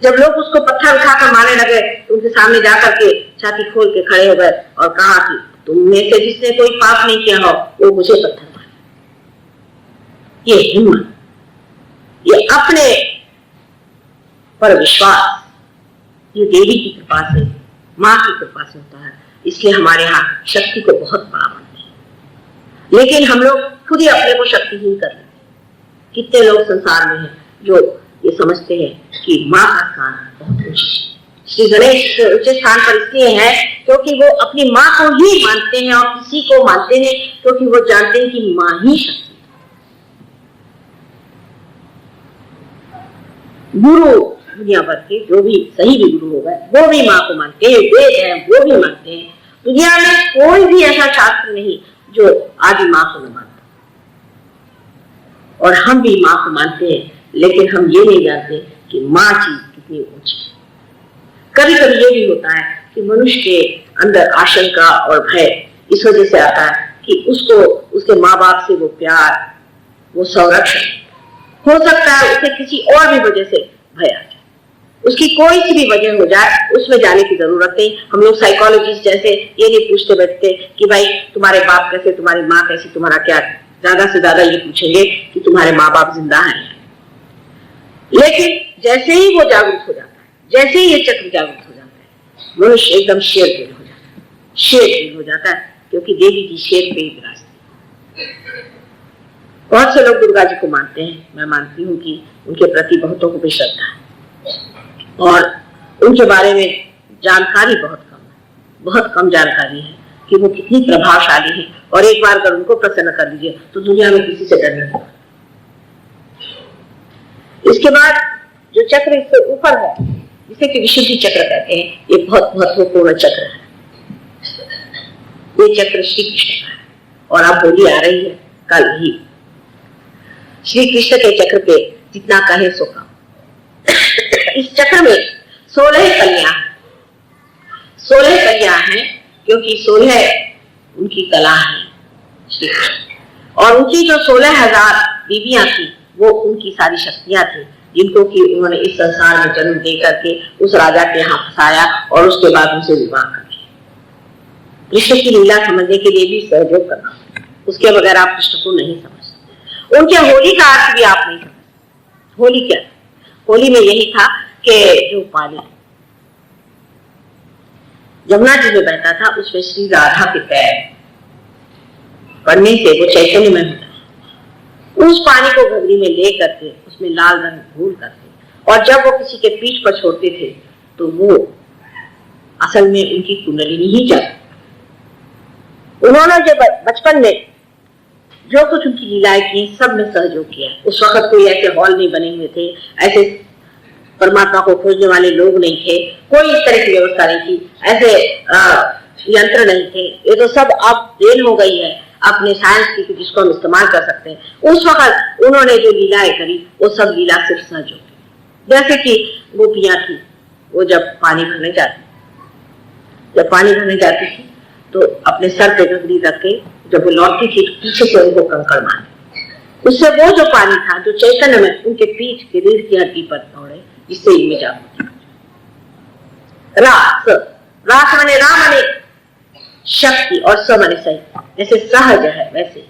जब लोग उसको पत्थर उठाकर मारने लगे तो उनके सामने जाकर के छाती खोल के खड़े हो गए और कहा कि तुम में से जिसने कोई पाप नहीं किया हो वो मुझे पत्थर मारे। ये हिम्मत, ये अपने पर विश्वास, ये देवी की कृपा से, माँ की कृपा से होता है। इसलिए हमारे यहाँ शक्ति को बहुत बड़ा मानते हैं, लेकिन हम लोग खुद ही अपने को शक्तिहीन कर लेते हैं। कितने लोग संसार में हैं जो ये समझते हैं कि माँ का स्थान बहुत ऊंचा है। श्री गणेश ऊंचे स्थान पर इसलिए है क्योंकि वो अपनी माँ को ही मानते हैं और किसी को मानते हैं क्योंकि वो जानते हैं कि माँ ही शक्ति है। गुरु दुनिया भर के जो भी सही भी गुरु होगा वो भी माँ को मानते हैं, वेद है वो भी मानते हैं। दुनिया में कोई भी ऐसा शास्त्र नहीं जो आदि माँ को न मानता। और हम भी माँ को मानते हैं, लेकिन हम ये नहीं जानते कि माँ चीज कितनी ऊंची है। कभी कभी ये भी होता है कि मनुष्य के अंदर आशंका और भय इस वजह से आता है कि उसको उसके माँ बाप से वो प्यार, वो संरक्षण, हो सकता है उसे किसी और भी वजह से भय आ जाए, उसकी कोई सी भी वजह हो जाए, उसमें जाने की जरूरत नहीं। हम लोग साइकोलॉजिस्ट जैसे ये नहीं पूछते बैठते कि भाई तुम्हारे बाप कैसे, तुम्हारी माँ कैसी, तुम्हारा क्या, ज्यादा से ज्यादा ये पूछेंगे कि तुम्हारे माँ बाप जिंदा हैं। लेकिन जैसे ही वो जागरूक हो जाता है, जैसे ही ये चक्र जागरूक हो जाता है, मनुष्य एकदम शेर दिल हो जाता है, शेर दिल हो जाता है, क्योंकि देवी जी शेर पे ही विराजती है। बहुत से लोग दुर्गा जी को मानते हैं, मैं मानती हूँ कि उनके प्रति बहुतों को भी श्रद्धा है और उनके बारे में जानकारी बहुत कम है, बहुत कम जानकारी है कि वो कितनी प्रभावशाली है। और एक बार अगर उनको प्रसन्न कर लीजिए तो दुनिया में किसी से डर नहीं होगा। इसके बाद जो चक्र इससे ऊपर है, जिसे कि विशुद्धि चक्र कहते हैं, ये बहुत महत्वपूर्ण चक्र है। ये चक्र श्री कृष्ण का है और अब होली आ रही है कल ही। श्री कृष्ण के चक्र पे जितना कहे सो कम। इस चक्र में 16 कन्या है, 16 कन्या है क्योंकि 16 उनकी कला है श्री कृष्ण। और उनकी जो 16,000 बीवियां थी वो उनकी सारी शक्तियां थी, जिनको कि उन्होंने इस संसार में जन्म दे करके उस राजा के यहाँ फंसाया और उसके बाद उनसे विवाह कर दिया। कृष्ण की लीला समझने के लिए भी सहयोग करना, उसके बगैर आप कृष्ण को नहीं समझ सकते। उनके होली का अर्थ भी आप नहीं समझते। होली क्या? होली में यही था कि जो पानी यमुना जी में बहता था उसमें श्री राधा के पैर पड़ने से वो चैतन्य में होता है। उस पानी को घगरी में ले करके उसमें लाल रंग घोल करके और जब वो किसी के पीठ पर छोड़ते थे तो वो असल में उनकी कुंडलिनी ही जाती। उन्होंने जब बचपन में जो कुछ उनकी लीलाएं की सब में सहयोग किया। उस वक्त कोई ऐसे हॉल नहीं बने हुए थे, ऐसे परमात्मा को खोजने वाले लोग नहीं थे, कोई इस तरह की व्यवस्था नहीं थी, ऐसे यंत्र नहीं थे। ये तो सब अब देन हो गई है अपने साइंस की, जिसको हम इस्तेमाल कर सकते हैं। उस वक्त उन्होंने जो लीलाएं करी वो सब लीला सिर्फ सहयोग। जैसे कि गोपियां थी, वो जब पानी भरने जाती थी तो अपने सर पे घगरी रख के जब वो लौटती थी तो पीछे से उनको कंकड़ मारे, उससे वो जो पानी था जो चैतन्य में उनके पीठ के रीढ़ की हड्डी पर दौड़े, जिससे इनमें जागृति। रास माने राम माने शक्ति और स माने सही। जैसे सहज है वैसे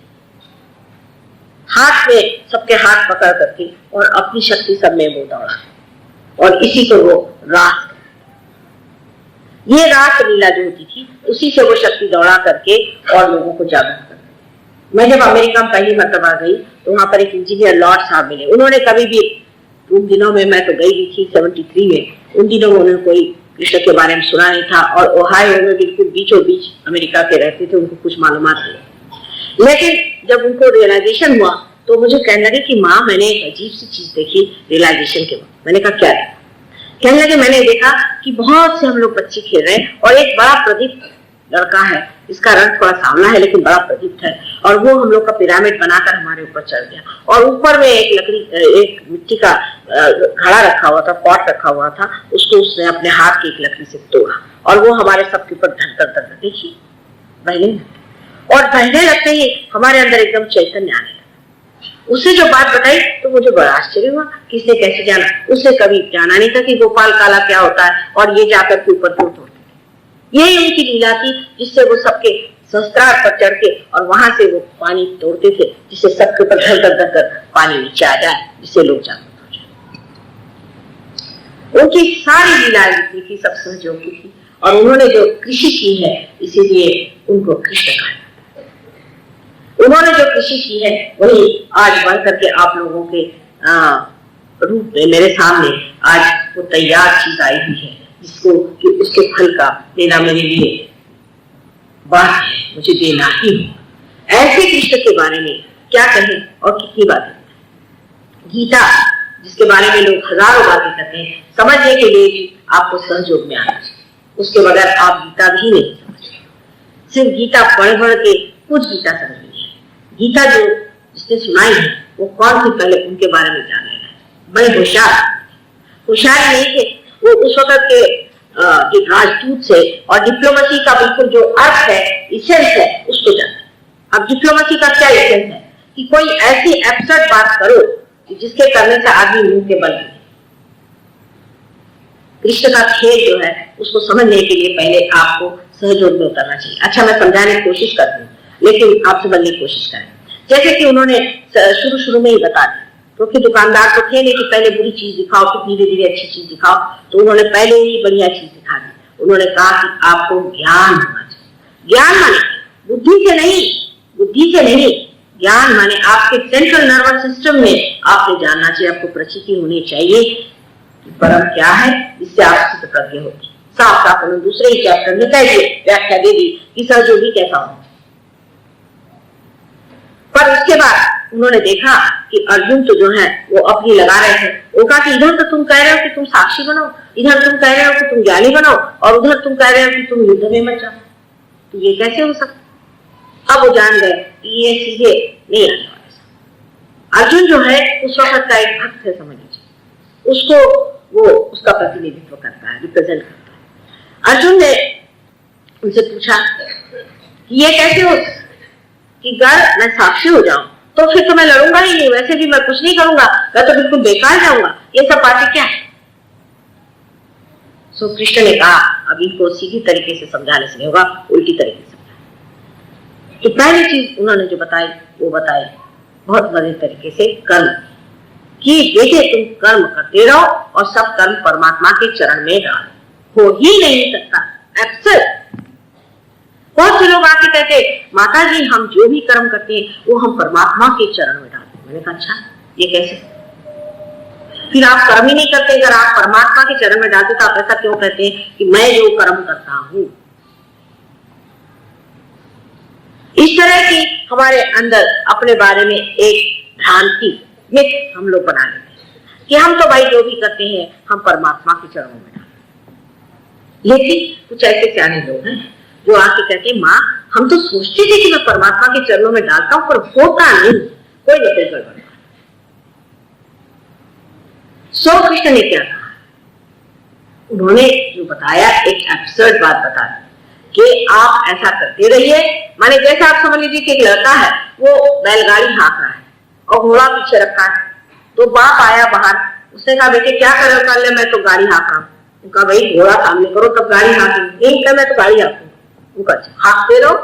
हाथ में सबके हाथ पकड़ करके और अपनी शक्ति सब में वो दौड़ा और इसी को वो रास, ये रास लीला जो होती थी उसी से वो शक्ति दौड़ा करके और लोगों को जागरूक कर। मैं जब अमेरिका में पहली मरतबा गई तो वहां पर एक इंजीनियर लॉर्ड साहब मिले। उन्होंने कभी भी उन दिनों में, मैं तो गई भी थी 73 में, उन दिनों में उन्होंने कोई कृष्ण के बारे में सुना नहीं था और ओहायो में बिल्कुल बीचों बीच अमेरिका के रहते थे, उनको कुछ मालूमात नहीं। लेकिन जब उनको रियलाइजेशन हुआ तो मुझे कहने लगे कि माँ मैंने एक अजीब सी चीज देखी रियलाइजेशन के बाद। मैंने कहा क्या? कहने लगे मैंने देखा कि बहुत से हम लोग बच्चे खेल रहे हैं और एक बड़ा प्रदीप्त लड़का है, इसका रंग थोड़ा सांवला है लेकिन बड़ा प्रदीप्त है, और वो हम लोग का पिरामिड बनाकर हमारे ऊपर चढ़ गया और ऊपर में एक लकड़ी, एक मिट्टी का घड़ा रखा हुआ था, पॉट रखा हुआ था, उसको उसने अपने हाथ की एक लकड़ी से तोड़ा और वो हमारे सबके ऊपर धर देखिए बहने, और बहने लगते ही हमारे अंदर एकदम चैतन्य आने लगा। उससे जो बात बताई तो मुझे बड़ा आश्चर्य हुआ कि इसने कैसे जाना। उसने कभी जाना नहीं था कि गोपाल काला क्या होता है और ये जाकर के ऊपर तोड़ते थे। यही उनकी लीला थी जिससे वो सबके सहस्त्रार पर चढ़ के और वहां से वो पानी तोड़ते थे, जिससे सबके ऊपर धर धर पानी नीचे आ जाए, जिससे लोग जागरूक हो जाए। उनकी सारी लीलाएं जितनी थी सब सहयोग की थी, और उन्होंने जो कृषि की है इसीलिए उनको कृष्ण कहा। उन्होंने जो कृषि की है वही आज बढ़ करके आप लोगों के रूप में मेरे सामने आज वो तैयार चीज आई हुई है, जिसको कि उसके फल का देना मेरे लिए बात है, मुझे देना ही होगा। ऐसे कृष्ण के बारे में क्या कहें और कितनी बातें। गीता जिसके बारे में लोग हजारों बातें करते हैं, समझने के लिए भी आपको सहयोग में आना चाहिए, उसके बगैर आप गीता भी नहीं समझते। सिर्फ गीता पढ़ के कुछ गीता समझ नहीं है। गीता जो जिसने सुनाई है वो कौन थी पहले उनके बारे में जान लेना है। बड़े होशियार नहीं थे वो उस वक्त के जो राजदूत से, और डिप्लोमेसी का बिल्कुल जो अर्थ है, इसेंस है, उसको जानते। अब डिप्लोमेसी का क्या इसेंस है कि कोई ऐसी एब्सर्ड बात करो जिसके करने से आदमी मुंह के बल गिरे। कृष्ण का खेल जो है उसको समझने के लिए पहले आपको सहयोग में उतरना चाहिए। अच्छा, मैं समझाने की कोशिश करती हूँ, लेकिन आप समझने की कोशिश करें। जैसे कि उन्होंने शुरू में ही बता दिया, क्योंकि दुकानदार तो थे नहीं कि पहले बुरी चीज दिखाओ फिर धीरे धीरे अच्छी चीज दिखाओ, तो उन्होंने पहले ही बढ़िया चीज दिखा दी। उन्होंने कहा कि आपको ज्ञान होना चाहिए। ज्ञान माने बुद्धि से नहीं, ज्ञान माने आपके सेंट्रल नर्वस सिस्टम में आपने जानना चाहिए, आपको प्रचिति होनी चाहिए कि परम क्या है, इससे आप स्थित प्रज्ञ होगी। साफ साफ उन्होंने दूसरे ही चैप्टर में कह दिए, व्याख्या दे दी कि सहयोगी कैसा हो। पर उसके बाद उन्होंने देखा कि अर्जुन तो जो है वो अपनी लगा रहे थे। वो कहा कि इधर तो तुम कह रहे हो कि तुम साक्षी बनो, इधर तुम कह रहे हो कि तुम ज्ञानी बनो, और उधर तुम कह रहे हो कि तुम युद्ध में मत जाओ, तो ये कैसे हो सकता। अब वो जान गए कि ये सीधे नहीं आने वाले। अर्जुन जो है उस वक्त का एक भक्त है, समझ लीजिए, उसको वो उसका प्रतिनिधित्व करता है, रिप्रेजेंट करता है। अर्जुन ने उनसे पूछा कि ये कैसे हो कि अगर मैं साक्षी हो जाऊं तो फिर तो मैं लड़ूंगा ही नहीं, वैसे भी मैं कुछ नहीं करूंगा, मैं तो बिल्कुल बेकार जाऊंगा, ये सब बातें क्या है। सो कृष्ण ने कहा अब इनको सीधी तरीके से समझाने से नहीं होगा, उल्टी तरीके से। तो पहली चीज उन्होंने जो बताई वो बताई बहुत मजे तरीके से, कर्म कि देखिए तुम कर्म करते रहो और सब कर्म परमात्मा के चरण में डालो, हो ही नहीं सकता एब्सर्ड। बहुत से लोग आके कहते माता जी हम जो भी कर्म करते हैं वो हम परमात्मा के चरण में डालते हैं। मैंने कहा अच्छा ये कैसे, फिर आप कर्म ही नहीं करते, अगर आप परमात्मा के चरण में डालते तो आप ऐसा क्यों कहते हैं कि मैं जो कर्म करता हूं। इस तरह की हमारे अंदर अपने बारे में एक भ्रांति मिथ हम लोग बना लेते हैं कि हम तो भाई जो भी करते हैं हम परमात्मा के चरणों में डालते। लेकिन कुछ ऐसे सियाने लोग हैं जो आके कहते हैं माँ हम तो सोचते थे कि मैं परमात्मा के चरणों में डालता हूं, पर होता नहीं, कोई नकल गड़बड़। सो कृष्ण ने क्या कहा, उन्होंने जो बताया एक एब्सर्ड बात बता दी कि आप ऐसा करते रहिए। माने जैसे आप समझ लीजिए कि एक लड़का है वो बैलगाड़ी हाँक रहा है और घोड़ा पीछे रखा है, तो बाप आया बाहर, उसने कहा बेटे क्या कर रहे हो। मैं तो गाड़ी हाँक रहा हूँ। उनका भाई घोड़ा सामने करो तब गाड़ी हाँकेंगे, नहीं कर मैं तो गाड़ी हाँकूंगा। उनका हाँकते रहो,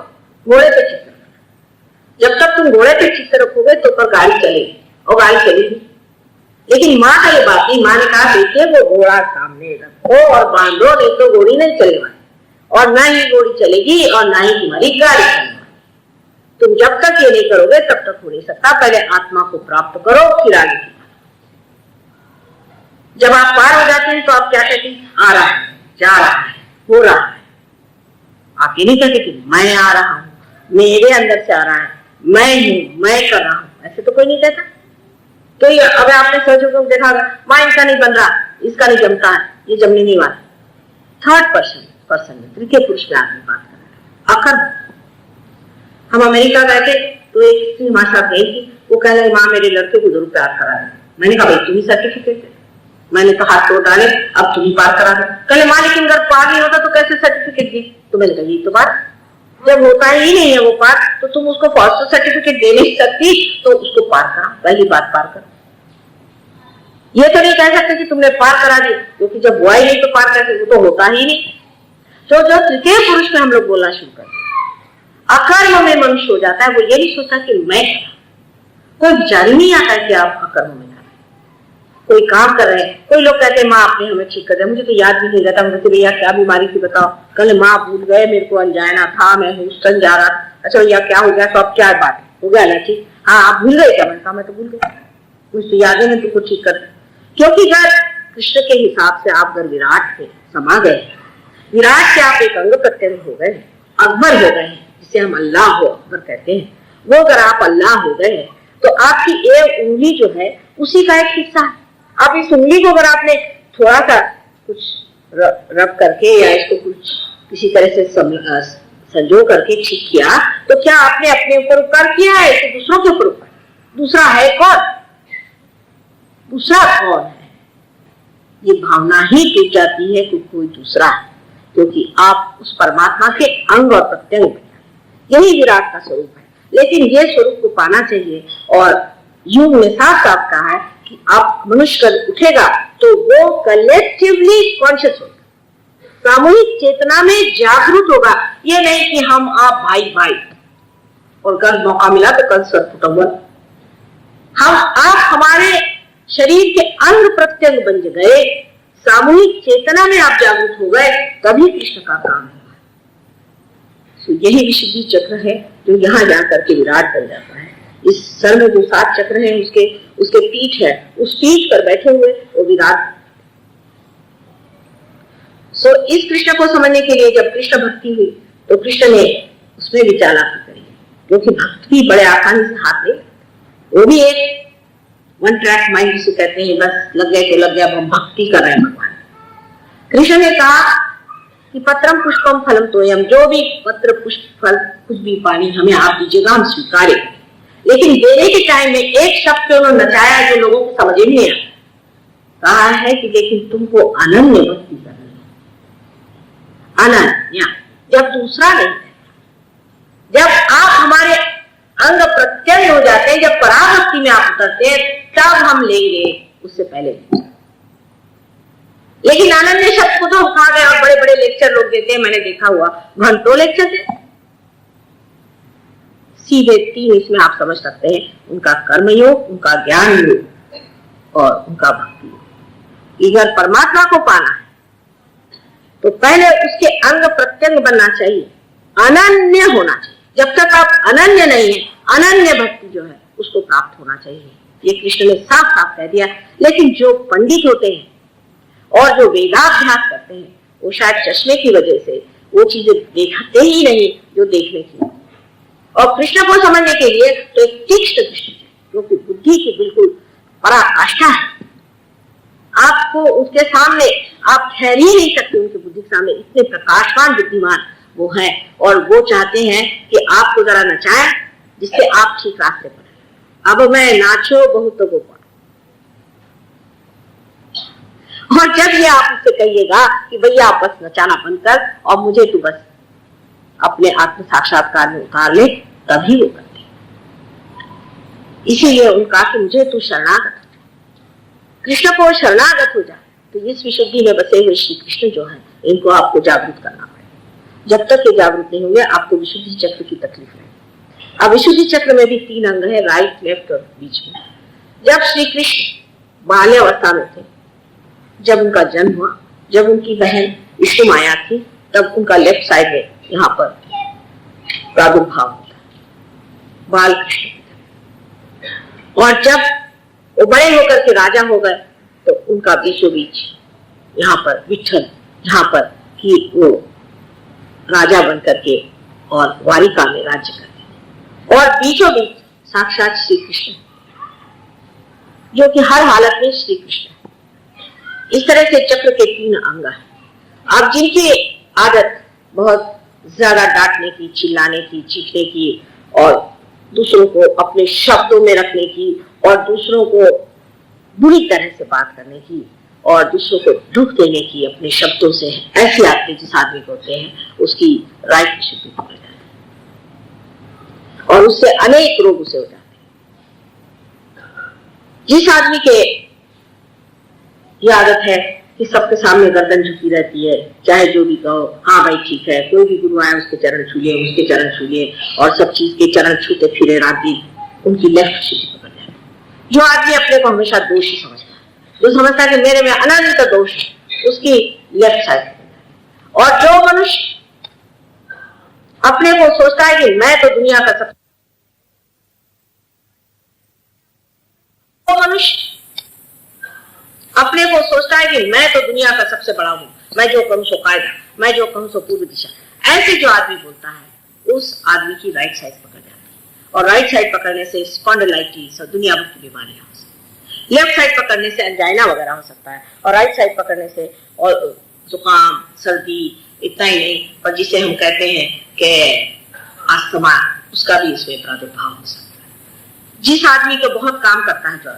घोड़े पे चित्त रखो, जब तक तुम घोड़े पे चित्त रखोगे तो पर गाड़ी चलेगी, और गाड़ी चलेगी। लेकिन माँ का ये बात नहीं, माँ ने कहा बेटे वो घोड़ा सामने रखो और बांधो, नहीं तो घोड़ी नहीं चलने वाली, और ना ही घोड़ी चलेगी और ना ही तुम्हारी गाड़ी चलने वाली। तुम जब तक ये नहीं करोगे तब तक हो नहीं सकता, पहले आत्मा को प्राप्त करो फिर आगे की बात। जब आप पार हो जाते हैं तो आप क्या कहते हैं, आ रहा है, जा रहा है, हो रहा है। आप ये नहीं कहते कि मैं आ रहा हूं, मेरे अंदर से आ रहा है, मैं हूं, मैं कर रहा हूं, ऐसे तो कोई नहीं कहता। तो ये अब आपने सोचो देखा माँ इनका नहीं बन रहा, इसका नहीं जमता है, ये जमने नहीं वाला। थर्ड पर्सन में तृतीय पुरुष में आदमी बात कर रहा है। अकर्म। हम अमेरिका गए थे तो एक स्त्री हमारे साथ गई थी, वो कह रही माँ मेरे लड़के को जरूर प्यार करा दे। मैंने कहा भाई तुम्ही सर्टिफिकेट दे। मैंने तो हाथ तोड़ डाले, अब तुम ही पार करा दो। कहले माँ लेकिन अगर पार नहीं होता तो कैसे सर्टिफिकेट दी। तो मैंने कहा ये तो बात, जब होता ही नहीं है वो पार तो तुम उसको फर्स्ट सर्टिफिकेट दे नहीं सकती, तो उसको पार करा, पहली बात पार करो। ये तो नहीं कह सकते कि तुमने पार करा दिया, क्योंकि जब हुआ ही नहीं तो पार कैसे, वो तो होता ही नहीं। तो जो तृतीय पुरुष में हम लोग बोलना शुरू करते हैं, अकर्म में मनुष्य हो जाता है, वो ये नहीं सोचता कि मैं, कोई विचार ही नहीं आता है कि आप अकर्म में जा रहे। कोई काम कर रहे हैं, कोई लोग कहते हैं माँ आपने हमें ठीक कर दिया, मुझे तो याद भी नहीं रहता, मुझे भैया क्या बीमारी थी बताओ, कल माँ भूल गए, मेरे को अनजाना था, मैं ह्यूस्टन जा रहा था, अच्छा भैया क्या हो गया, तो अब क्या बात हो गया ना ठीक, हाँ आप भूल गए क्या, मैंने कहा मैं तो भूल गया, मुझे तो याद है मैं तुमको ठीक कर, क्योंकि अगर कृष्ण के हिसाब से आप अगर विराट में समा गए, विराट के आप एक अंग प्रत्यंग हो गए, अकबर हो गए, जिसे हम अल्लाह हो अकबर कहते हैं, वो अगर आप अल्लाह हो गए तो आपकी एक उंगली जो है उसी का एक हिस्सा है। अब इस उंगली को अगर आपने थोड़ा सा कुछ रब करके या इसको कुछ किसी तरह से संजो करके ठीक किया, तो क्या आपने अपने ऊपर उपकार किया है तो दूसरों के ऊपर उपकार, दूसरा है कौन, दूसरा कौन है, ये भावना ही टूट जाती है कि कोई दूसरा है, क्योंकि आप उस परमात्मा के अंग और प्रत्यंग, यही विराट का स्वरूप है। लेकिन ये स्वरूप को पाना चाहिए, और युग में साफ साफ कहा है कि आप मनुष्य उठेगा तो वो कलेक्टिवली कॉन्शियस होगा, सामूहिक चेतना में जागरूक होगा, ये नहीं कि हम आप भाई भाई और कल मौका मिला तो कल सर फुटबॉल, हम आप हमारे शरीर के अंग प्रत्यंग बन गए, सामूहिक चेतना में आप जागरूक हो गए, तभी कृष्ण का काम है। तो यही विशुद्धि चक्र है जो यहाँ जाकर के विराट बन जाता है। इस सर में जो 7 चक्र है उसके पीठ है, उस पीठ पर बैठे हुए वो विराट। सो इस कृष्ण को समझने के लिए जब कृष्ण भक्ति हुई तो कृष्ण ने उसमें भी चालाकी करी, क्योंकि भक्त भी बड़े आसानी से हाथ ले, वो भी एक वन ट्रैक माइंड जिसे कहते हैं, बस लग गए तो लग गया, हम भक्ति कर रहे हैं भगवान। कृष्ण ने कहा कि पत्रम पुष्पम फलम तोयम, जो भी पत्र पुष्प फल कुछ भी पानी हमें आप दीजिएगा हम स्वीकार करें। लेकिन देने के टाइम में एक शब्द उन्होंने नचाया जो लोगों को समझ में नहीं आया, कहा है कि लेकिन तुमको अनन्य भक्ति करनी है, अनन्य, जब दूसरा नहीं है, जब आप हमारे अंग प्रत्यंग हो जाते हैं, जब पराभक्ति में आप उतरते हैं तब हम लेंगे, उससे पहले नहीं। लेकिन अनन्य शब्द को तो उठा गए और बड़े बड़े लेक्चर लोग देते हैं, मैंने देखा हुआ घंटों लेक्चर देते। सीधे 3 इसमें आप समझ सकते हैं, उनका कर्मयोग, उनका ज्ञान योग और उनका भक्ति योग। अगर परमात्मा को पाना है तो पहले उसके अंग प्रत्यंग बनना चाहिए, अनन्य होना चाहिए। जब तक आप अनन्य नहीं है, अनन्य भक्ति जो है उसको प्राप्त होना चाहिए, ये कृष्ण ने साफ साफ कह दिया। लेकिन जो पंडित होते हैं और जो वेदाभ्यास करते हैं, वो शायद चश्मे की वजह से वो चीजें देखते ही नहीं जो देखने की। और कृष्ण को समझने के लिए तो एक तीक्ष्ण दृष्टि है, जो कि बुद्धि की बिल्कुल पराकाष्ठा है। आपको उसके सामने आप ठहर ही नहीं सकते, उनकी बुद्धि के सामने, इतने प्रकाशवान बुद्धिमान वो है। और वो चाहते हैं कि आपको जरा नचाएं जिससे आप ठीक रास्ते पर। अब मैं नाचो बहुत गोपाल, और जब ये आप उससे कहिएगा कि भैया आप बस नचाना बंद कर और मुझे तू बस अपने आत्म साक्षात्कार में उतार ले, तभी वो करते। इसीलिए उनका कि मुझे तू शरणागत, कृष्ण को शरणागत हो जा। तो इस विशुद्धि में बसे हुए श्री कृष्ण जो है, इनको आपको जागरूक करना पड़ेगा। जब तक ये जागरूक नहीं होंगे आपको विशुद्धि चक्र की तकलीफ है। अब विशुद्धि चक्र में भी 3 अंग है, राइट, लेफ्ट और बीच में। जब श्री कृष्ण बाल्यावस्था में थे, जब उनका जन्म हुआ, जब उनकी बहन विष्णु माया थी, तब उनका लेफ्ट साइड में यहाँ पर प्रादुर्भाव होता, बाल कृष्ण। और जब वो बड़े होकर के राजा हो गए तो उनका बीचों बीच यहाँ पर विठ्ठल, जहाँ पर कि वो राजा बन करके और द्वारिका में राज्य करते, और बीचों बीच साक्षात श्री कृष्ण, जो कि हर हालत में श्री कृष्ण। इस तरह से चक्र के 3 अंग हैं। अब जिनकी आदत बहुत ज्यादा डांटने की, चिल्लाने की, चीखने की और दूसरों को अपने शब्दों में रखने की और दूसरों को बुरी तरह से बात करने की और दूसरों को दुख देने की अपने शब्दों से, ऐसे आदमी जिस आदमी को होते हैं उसकी राइट की शुद्धि पकड़ जाती है और उससे अनेक रोग उसे हो जाते हैं। जिस आदमी के ये आदत है कि सबके सामने गर्दन झुकी रहती है, चाहे जो भी कहो, हाँ भाई ठीक है, कोई भी गुरु आए उसके चरण छू लिए, उसके चरण छू लिए और सब चीज के चरण छूते फिरे रात दिन, उनकी लेफ्ट शुद्धि पकड़ जाए। जो आदमी अपने को हमेशा दोषी समझता है, जो समझता है कि मेरे में अनंत दोष है, उसकी लेफ्ट साइड। और जो मनुष्य अपने को सोचता है कि मैं तो दुनिया का सबसे, मनुष्य अपने को सोचता है कि मैं तो दुनिया का सबसे बड़ा हूं, मैं जो कहूं सो कायदा, मैं जो कहूं सो पूर्व दिशा, ऐसे जो आदमी बोलता है उस आदमी की राइट साइड पकड़ जाती है। और राइट साइड पकड़ने से स्पॉन्डिलाइटिस और दुनिया भर की बीमारियां हो सकती है। लेफ्ट साइड पकड़ने से एंजाइना वगैरह हो सकता है, और राइट साइड पकड़ने से और जुकाम, सर्दी, इतना ही नहीं, पर जिसे हम कहते हैं कि अस्थमा, उसका भी इसमें प्रादुर्भाव हो सकता है। जिस आदमी को बहुत काम करता है जो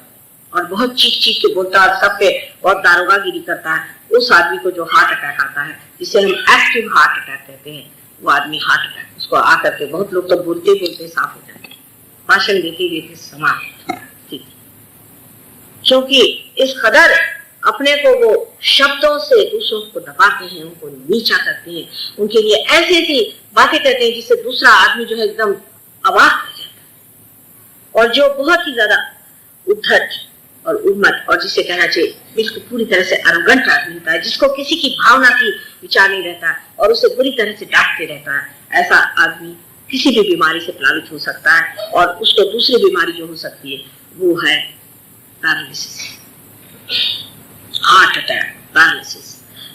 और बहुत चीख के बोलता है, सब पे बहुत दारोगागिरी करता है, उस आदमी को जो हार्ट अटैक आता है, जिसे हम एक्टिव हार्ट अटैक कहते हैं, वो आदमी हार्ट अटैक उसको आकर के, बहुत लोग तो बोलते बोलते साफ हो जाते हैं, भाषण देते देते समाप्त, क्योंकि इस कदर अपने को वो शब्दों से दूसरों को दबाते हैं, उनको नीचा करते हैं, उनके लिए ऐसी ऐसी बातें कहते हैं जिससे दूसरा आदमी जो है एकदम अवाक हो जाता है। और जो बहुत ही ज्यादा उद्धट और उन्मत्त, और जिसे कहना चाहिए बिल्कुल पूरी तरह से अरोगेंट आदमी होता है, जिसको किसी की भावना की विचार नहीं रहता और उसे बुरी तरह से डांटते रहता है, ऐसा आदमी किसी भी बीमारी से प्लावित हो सकता है। और उसको दूसरी बीमारी जो हो सकती है वो है पैरालिसिस, हार्ट अटैक, पैरालिसिस।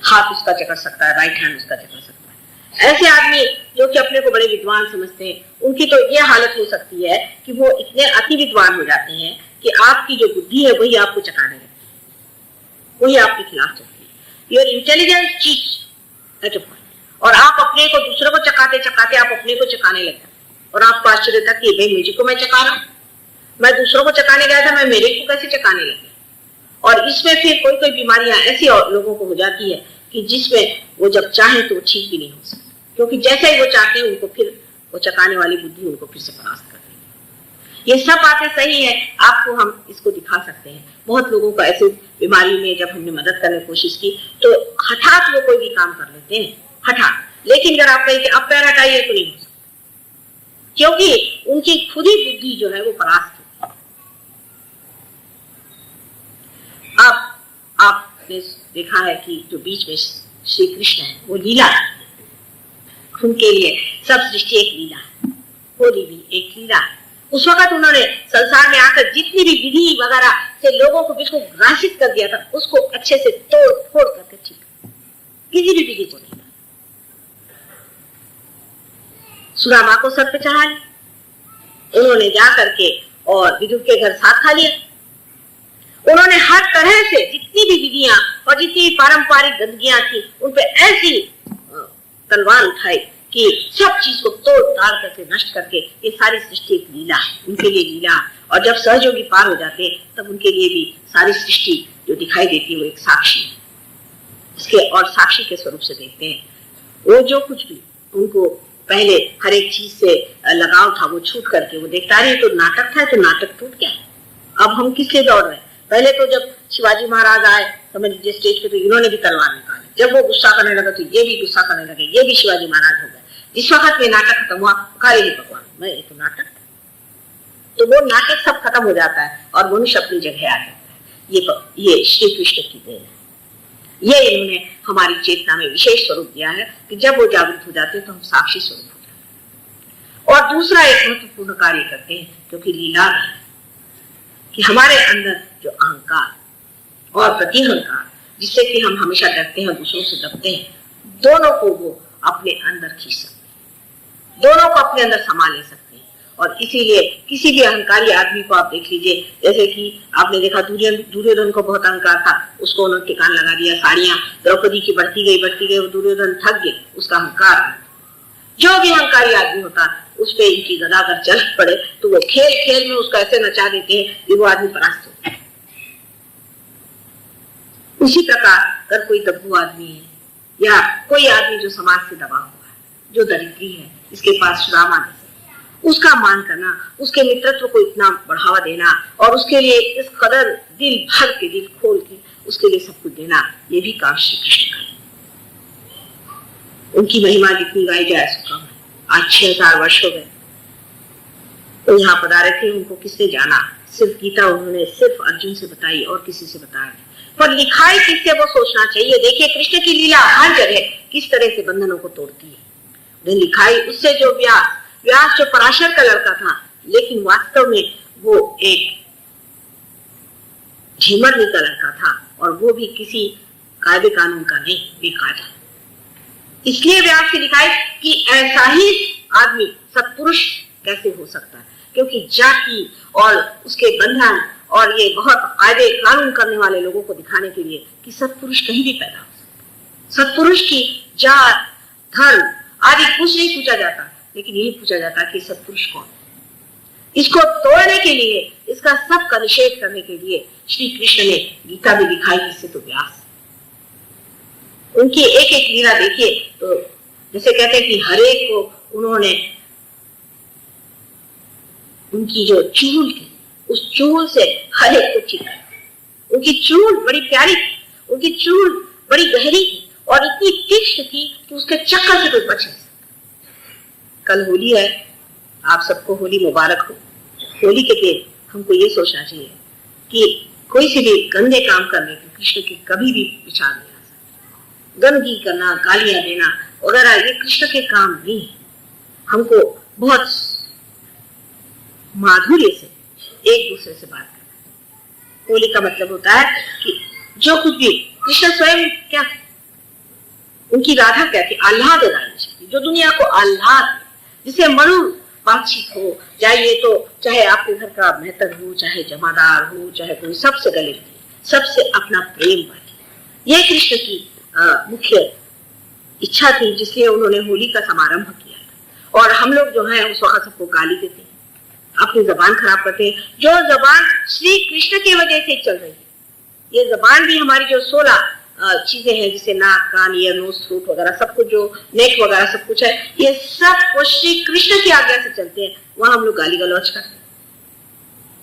हाथ उसका चकर सकता है, राइट हैंड उसका चकर सकता है। ऐसे आदमी जो कि अपने को बड़े विद्वान समझते हैं, उनकी तो ये हालत हो सकती है कि वो इतने अति विद्वान हो जाते हैं कि आपकी जो बुद्धि है वही आपको चकाने लगती है, वही आपके खिलाफ चलती है। योर इंटेलिजेंस चीज एट अ पॉइंट, और आप अपने को दूसरों को चकाते चकाते आप अपने को चकाने लगते हैं। और आपको आश्चर्य था कि भाई मुझे को मैं चका रहा हूं, मैं दूसरों को चकाने गया था, मैं मेरे को कैसे चकाने लगा। और इसमें फिर कोई कोई बीमारियां ऐसी लोगों को हो जाती है कि जिसमें वो जब चाहे तो वो ठीक भी नहीं हो सकती, क्योंकि जैसे ही वो चाहते हैं उनको फिर वो चकाने वाली बुद्धि उनको फिर से परास्त कर देगी। ये सब बातें सही है, आपको हम इसको दिखा सकते हैं। बहुत लोगों को ऐसे बीमारी में जब हमने मदद करने की कोशिश की तो हठात वो कोई भी काम कर लेते हैं, हठात। लेकिन अगर आप कहें कि अब पैर हटाइए तो नहीं हो सकता, क्योंकि उनकी खुद ही बुद्धि जो है वो परास्त होती है। अब आपने देखा है कि जो बीच में श्री कृष्ण है वो लीला, उनके लिए सब सृष्टि एक लीला है, होली भी एक लीला है। उस वक्त उन्होंने संसार में आकर जितनी भी विधि वगैरह से लोगों को बिल्कुल ग्रासित कर दिया था, उसको अच्छे से तोड़ फोड़ करके ठीक, किसी भी विधि को नहीं। सुदामा को सर पे चढ़ा लिया उन्होंने, जा करके और विदुर के घर साथ खा लिया। उन्होंने हर तरह से जितनी भी विधियां और जितनी पारंपरिक गंदगियां थी उन पे ऐसी तलवार उठाई कि सब चीज को तोड़ ताड़ करके नष्ट करके, ये सारी सृष्टि एक लीला है, उनके लिए लीला। और जब सहयोगी पार हो जाते तब उनके लिए भी सारी सृष्टि जो दिखाई देती है वो एक साक्षी है, इसके और साक्षी के स्वरूप से देखते हैं। वो जो कुछ भी उनको पहले हर एक चीज से लगाव था वो छूट करके वो देखता रही, तो नाटक था तो नाटक टूट गया। अब हम किस लिए दौड़ रहे हैं? पहले तो जब शिवाजी महाराज आए समझ लीजिए स्टेज पे, तो इन्होंने भी तलवार निकाली, जब वो गुस्सा करने लगा तो ये भी गुस्सा करने लगे, ये भी शिवाजी महाराज हो गए। जिस वक्त में नाटक खत्म हुआ, काली भगवान मैं ये तो नाटक, तो वो नाटक सब खत्म हो जाता है और मनुष्य अपनी जगह आ जाता है। ये श्री कृष्ण की देन है। ये इन्होंने हमारी चेतना में विशेष स्वरूप दिया है कि जब वो जागृत हो जाते हैं तो हम साक्षी स्वरूप हो जाते हैं। और दूसरा एक महत्वपूर्ण कार्य करते हैं, क्योंकि लीला है कि हमारे अंदर जो अहंकार और प्रतिअहंकार, जिससे कि हम हमेशा डरते हैं, दूसरों से दबते हैं, दोनों को वो अपने अंदर खींच सकते हैं, दोनों को अपने अंदर समा ले सकते हैं। और इसीलिए किसी भी अहंकारी आदमी को आप देख लीजिए, जैसे कि आपने देखा दुर्योधन को बहुत अहंकार था, उसको उन्होंने ठिकान लगा दिया, साड़ियां द्रौपदी की बढ़ती गई, वो दुर्योधन थक गए, उसका अहंकार। जो भी अहंकारी आदमी होता उस पे इनकी गदा अगर चल पड़े तो वो खेल खेल में उसको ऐसे नचा देते हैं कि वो आदमी परास्त होता है। उसी प्रकार अगर कोई दब्बू आदमी है या कोई आदमी जो समाज से दबा हुआ है, जो दरिद्री है, इसके पास सुदामा नहीं, उसका मान करना, उसके मित्रत्व को इतना बढ़ावा देना और उसके लिए इस कदर दिल भर के, दिल खोल के उसके लिए सब कुछ देना, ये भी काम श्री कृष्ण का है। उनकी महिमा जितनी गाई जाए सो कम है। आज 6000 वर्ष हो गए तो यहाँ पधारे थे, उनको किसने जाना? सिर्फ गीता उन्होंने सिर्फ अर्जुन से बताई और किसी से बताया। पर लिखाई किससे वो सोचना चाहिए। देखिए कृष्ण की लीला हर जगह किस तरह से बंधनों को तोड़ती है। लिखाई उससे जो व्यास जो पराशर का लड़का था, लेकिन वास्तव में वो एक झिमरनी का लड़का था, और वो भी किसी कायदे कानून का नहीं, बेकायदा। इसलिए व्यास की लिखाई कि ऐसा ही आदमी सत्पुरुष कैसे हो सकता है, क्योंकि जाति और उसके बंधन और ये बहुत कायदे कानून करने वाले लोगों को दिखाने के लिए कि सत्पुरुष कहीं भी पैदा हो सकता। सत्पुरुष की जात धर्म आदि कुछ नहीं पूछा जाता, लेकिन यही पूछा जाता कि सत्पुरुष कौन। इसको तोड़ने के लिए, इसका सब का निषेध करने के लिए श्री कृष्ण ने गीता भी दिखाई, इससे तो व्यास। उनकी एक एक लीला देखिए तो जैसे कहते हैं कि हरेक को उन्होंने उनकी जो चूल थी, उस चूल से हरेक को चिपका। उनकी चूल बड़ी प्यारी थी, उनकी चूल बड़ी गहरी थी और इतनी तीक्ष्ण थी कि उसके चक्कर से कोई बच नहीं सकता। कल होली है, आप सबको होली मुबारक हो। होली के दिन हमको ये सोचना चाहिए कि कोई से भी गंदे काम करने के कृष्ण के कभी भी विचार नहीं आ सकता। गंदगी करना, गालियां देना वगैरह ये कृष्ण के काम नहीं है। हमको बहुत माधुर्य से एक दूसरे से बात करना। होली का मतलब होता है कि जो कुछ भी कृष्ण स्वयं क्या, उनकी राधा क्या थी, आह्लाद रानी, जो दुनिया को आह्लाद, जिसे मनु बातचीत हो, चाहे आपके घर का मेहतर हो, चाहे जमादार हो, चाहे कोई, सबसे गले मिले, सबसे अपना प्रेम बांटे। ये कृष्ण की मुख्य इच्छा थी, जिसलिए उन्होंने होली का समारंभ किया था। और हम लोग जो है उस वक्त सबको गाली देते हैं, अपनी जबान खराब करते हैं, जो जबान श्री कृष्ण की वजह से चल रही है। ये जबान भी हमारी जो 16 चीजें हैं, जिसे नाक, कान, ईयर, नोज, थ्रोट वगैरह सब कुछ, जो नेक वगैरह सब कुछ है, ये सब कुछ श्री कृष्ण की आज्ञा से चलते हैं। वहां हम लोग गाली गलौज करते हैं।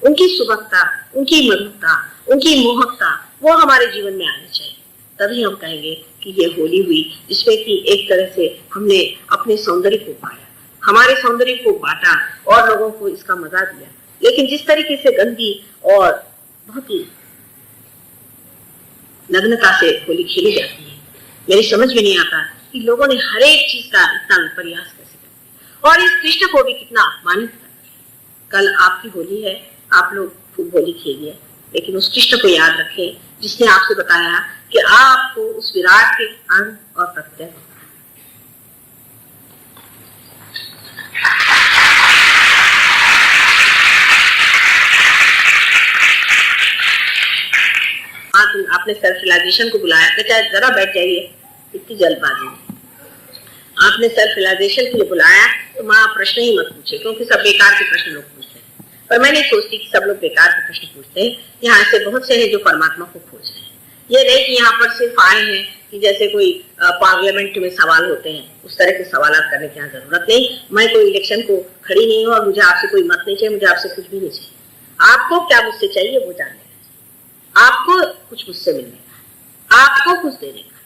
उनकी सुबकता, उनकी मधुरता, उनकी मोहकता वो हमारे जीवन में आनी चाहिए। तभी हम कहेंगे कि ये होली हुई, जिसमें कि एक तरह से हमने अपने सौंदर्य को पाया, हमारे सौंदर्य को बांटा और लोगों को इसका मजा दिया। लेकिन जिस तरीके से गंदी और बहुत ही नग्नता से होली खेली जाती है, मेरी समझ में नहीं आता कि लोगों ने हर एक चीज का इतना प्रयास कैसे किया और इस कृष्ण को भी कितना अपमानित कर। कल आपकी होली है, आप लोग खूब होली खेलिए, लेकिन उस कृष्ण को याद रखें जिसने आपसे बताया कि आपको उस विराट के अंग और प्रत्यय। आपने सेल्फ रियलाइजेशन को बुलाया, बेटा जरा बैठ जाइए, इतनी जल्दबाजी में। आपने सेल्फ रियलाइजेशन के लिए बुलाया तो माँ प्रश्न ही मत पूछे, क्योंकि सब बेकार के प्रश्न लोग पूछते हैं। पर मैं नहीं सोचती कि सब लोग बेकार के प्रश्न पूछते हैं। यहाँ ऐसे बहुत से हैं जो परमात्मा को खोज रहे हैं। ये नहीं कि यहाँ पर सिर्फ आए हैं कि जैसे कोई पार्लियामेंट में सवाल होते हैं, उस तरह के सवाल करने की यहाँ जरूरत नहीं। मैं कोई इलेक्शन को खड़ी नहीं हूँ और मुझे आपसे कोई मत नहीं चाहिए, मुझे आपसे कुछ भी नहीं चाहिए। आपको क्या मुझसे चाहिए वो जानने, आपको कुछ मुझसे मिलने का, आपको कुछ देने का,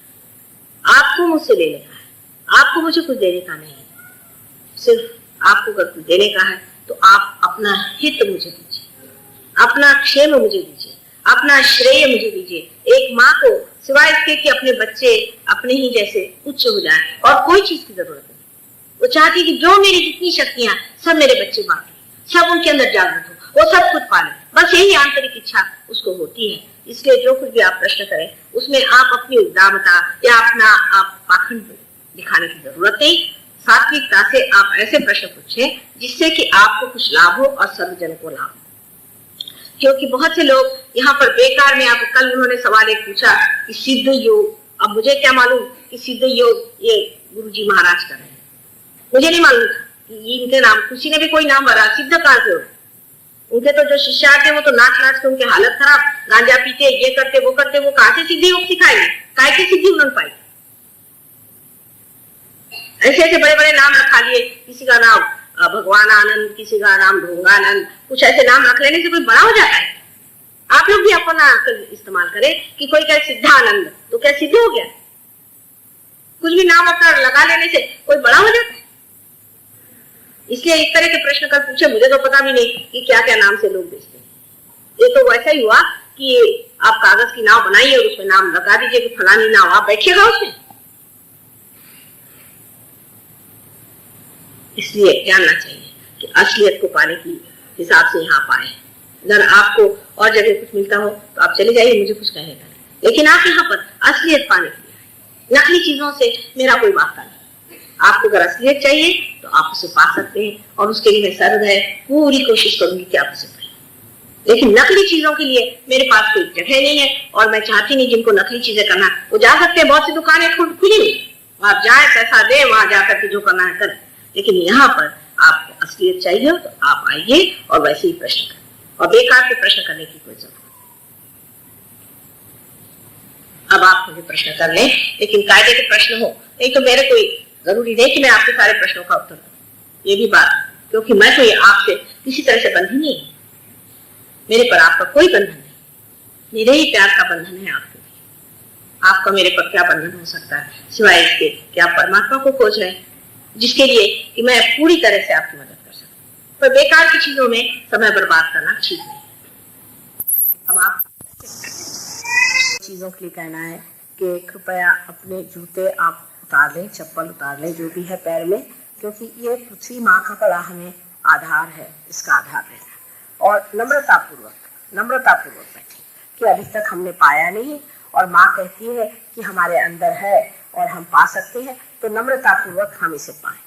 आपको मुझसे लेने का है, आपको मुझे कुछ देने का नहीं है। सिर्फ आपको अगर कुछ देने का है तो आप अपना हित मुझे दीजिए, अपना क्षेम मुझे दीजिए, अपना श्रेय मुझे दीजिए। एक माँ को सिवाय इसके कि अपने बच्चे अपने ही जैसे उच्च हो जाए और कोई चीज की जरूरत नहीं, वो चाहती कि जो मेरी जितनी शक्तियां सब मेरे बच्चे बांटे, सब उनके अंदर जागृत हो, वो सब कुछ पाले, बस यही आंतरिक इच्छा उसको होती है। इसलिए जो कुछ भी आप प्रश्न करें उसमें आप अपनी उदामता या अपना आप पाखंड दिखाने की जरूरत नहीं। सात्विकता से आप ऐसे प्रश्न पूछें जिससे कि आपको कुछ लाभ हो और सभी जन को लाभ हो। क्योंकि बहुत से लोग यहाँ पर बेकार में, आप कल उन्होंने सवाल एक पूछा कि सिद्ध योग, अब मुझे क्या मालूम कि सिद्ध योग ये गुरुजी महाराज कर रहे हैं, मुझे नहीं मालूम था कि इनके नाम, किसी ने भी कोई नाम भरा, सिद्ध कहाँ से हो। उनके तो जो शिष्यार्थी वो तो नाच नाच के उनकी हालत खराब, गांजा पीते, ये करते वो करते, वो कहाँ से सिद्धि योग सिखाएंगे, काय की सिद्धि उन्होंने पाई। ऐसे ऐसे बड़े बड़े नाम रखा लिए, किसी का नाम भगवान आनंद, किसी का नाम ढोंगानंद, कुछ ऐसे नाम रख लेने से कोई बड़ा हो जाता है। आप लोग भी अपना इस्तेमाल करें कि कोई क्या सिद्धानंद, तो क्या सिद्ध हो गया? कुछ भी नाम अपना लगा लेने से कोई बड़ा हो जाता है। इसलिए इस तरह के प्रश्न कर पूछे, मुझे तो पता भी नहीं कि क्या क्या नाम से लोग भेजते हैं। ये तो वैसा ही हुआ कि आप कागज की नाव बनाइए और उसमें नाम लगा दीजिए कि फलानी नाव, आप बैठिएगा उसमें। इसलिए जानना चाहिए कि असलियत को पाने की हिसाब से यहाँ पाए। अगर आपको और जगह कुछ मिलता हो तो आप चले जाइए, मुझे कुछ कहने का नहीं, लेकिन आप यहाँ पर असलियत पाने के लिए, नकली चीजों से मेरा कोई वास्ता नहीं। आपको अगर असलियत चाहिए तो आप उसे पा सकते हैं, और उसके लिए मैं सर्वदा पूरी कोशिश करूंगी कि आप उसे पाएं। लेकिन नकली चीजों के लिए मेरे पास कोई जगह नहीं है, और मैं चाहती नहीं जिनको नकली चीजें करना वो जा सकते हैं, बहुत सी दुकानें खुली हुई, आप जाए पैसा दे वहां जाकर के जो करना है करें। लेकिन यहाँ पर आपको असलियत चाहिए तो आप आइए और वैसे ही प्रश्न करें, और बेकार के प्रश्न करने की कोई जरूरत नहीं। अब आप मुझे प्रश्न कर लें, लेकिन कायदे के प्रश्न हो, नहीं तो मेरे कोई जरूरी नहीं कि मैं आपके सारे प्रश्नों का उत्तर दूं। ये भी बात, क्योंकि मैं कोई आपसे किसी तरह से बंधी नहीं, मेरे पर आपका कोई बंधन नहीं, मेरे ही प्यार का बंधन है आपके लिए। आपका मेरे पर क्या बंधन हो सकता है सिवाय इसके कि आप परमात्मा को खोज रहे हैं, जिसके लिए कि मैं पूरी तरह से आपकी मदद कर सकूं। पर बेकार की चीजों में समय बर्बाद करना ठीक नहीं। अब आप चीजों के लिए कहना है कि कृपया अपने जूते आप उतार लें, चप्पल उतार लें, जो भी है पैर में, क्योंकि ये पृथ्वी माँ का बड़ा हमें आधार है, इसका आधार लेना। और नम्रतापूर्वक बैठे कि अभी तक हमने पाया नहीं, और माँ कहती है कि हमारे अंदर है और हम पा सकते हैं, तो नम्रतापूर्वक हम इसे पाएं।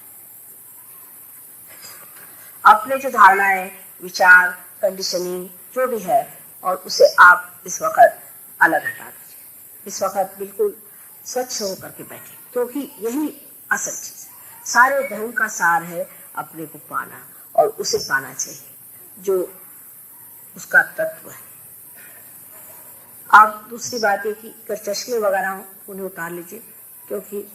अपने जो धारणाएं, विचार, कंडीशनिंग जो भी है, और उसे आप इस वक्त अलग हटा दीजिए। इस वक्त बिल्कुल स्वच्छ होकर के बैठे, क्योंकि यही असल चीज है। सारे धर्म का सार है अपने को पाना, और उसे पाना चाहिए जो उसका तत्व है। अब दूसरी बात है कि अगर चश्मे वगैरह हो उन्हें उतार लीजिए, क्योंकि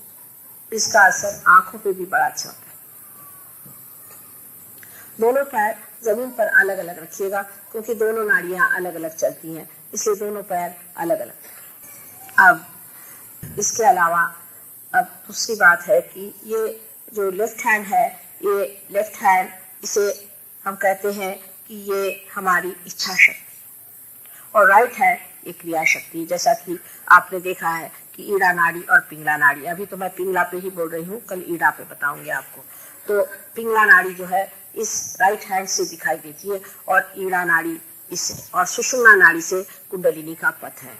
इसका असर आंखों पे भी बड़ा अच्छा होता है। दोनों पैर जमीन पर अलग अलग रखिएगा, क्योंकि दोनों नाड़ियां अलग अलग चलती हैं, इसलिए दोनों पैर अलग अलग। अब इसके अलावा अब दूसरी बात है कि ये जो लेफ्ट हैंड है, ये लेफ्ट हैंड, इसे हम कहते हैं कि ये हमारी इच्छा शक्ति, और राइट हैंड ये क्रिया शक्ति। जैसा कि आपने देखा है कि ईड़ा नाड़ी और पिंगला नाड़ी, अभी तो मैं पिंगला पे ही बोल रही हूँ, कल ईड़ा पे बताऊंगी आपको। तो पिंगला नाड़ी जो है इस राइट हैंड से दिखाई देती है, और ईड़ा नाड़ी इससे, और सुषुम्ना नाड़ी से कुंडलिनी का पथ है।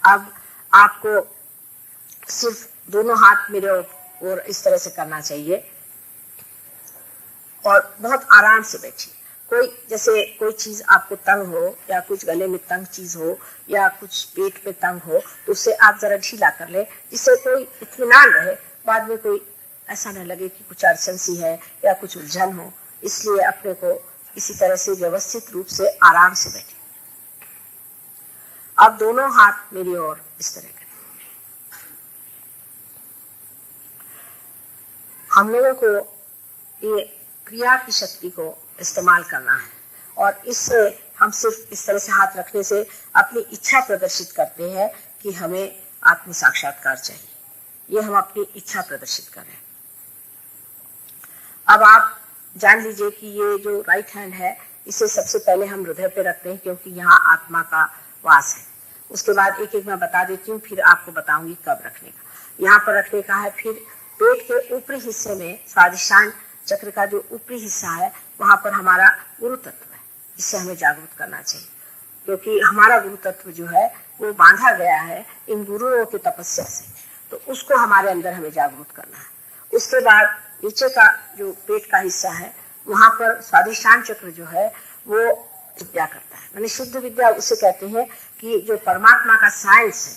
अब आपको सिर्फ दोनों हाथ मेरे और इस तरह से करना चाहिए, और बहुत आराम से बैठिए। जैसे कोई चीज आपको तंग हो, या कुछ गले में तंग चीज हो, या कुछ पेट पे तंग हो, तो उससे आप जरा ढीला कर ले, जिससे कोई इत्मीनान रहे, बाद में कोई ऐसा न लगे कि कुछ अड़चन सी है या कुछ उलझन हो। इसलिए अपने को इसी तरह से व्यवस्थित रूप से आराम से बैठे। अब दोनों हाथ मेरी ओर इस तरह करें। हम लोगों को ये क्रिया की शक्ति को इस्तेमाल करना है, और इससे हम सिर्फ इस तरह से हाथ रखने से अपनी इच्छा प्रदर्शित करते हैं कि हमें आत्म साक्षात्कार चाहिए। ये हम अपनी इच्छा प्रदर्शित कर रहे हैं। अब आप जान लीजिए कि ये जो राइट हैंड है, इसे सबसे पहले हम हृदय पे रखते हैं, क्योंकि यहाँ आत्मा का वास है। उसके बाद एक एक मैं बता देती हूँ, फिर आपको बताऊंगी कब रखने का। यहाँ पर रखने का है। फिर पेट के ऊपरी हिस्से में स्वादिष्टान चक्र का जो ऊपरी हिस्सा है, वहां पर हमारा गुरु तत्व है, इससे हमें जागरूक करना चाहिए, क्योंकि हमारा गुरु तत्व जो है वो बांधा गया है इन गुरुओं की तपस्या से, तो उसको हमारे अंदर हमें जागरूक करना है। उसके बाद नीचे का जो पेट का हिस्सा है, वहां पर स्वादिष्टान चक्र जो है वो विद्या करता है, यानी शुद्ध विद्या उसे कहते हैं कि जो परमात्मा का साइंस है,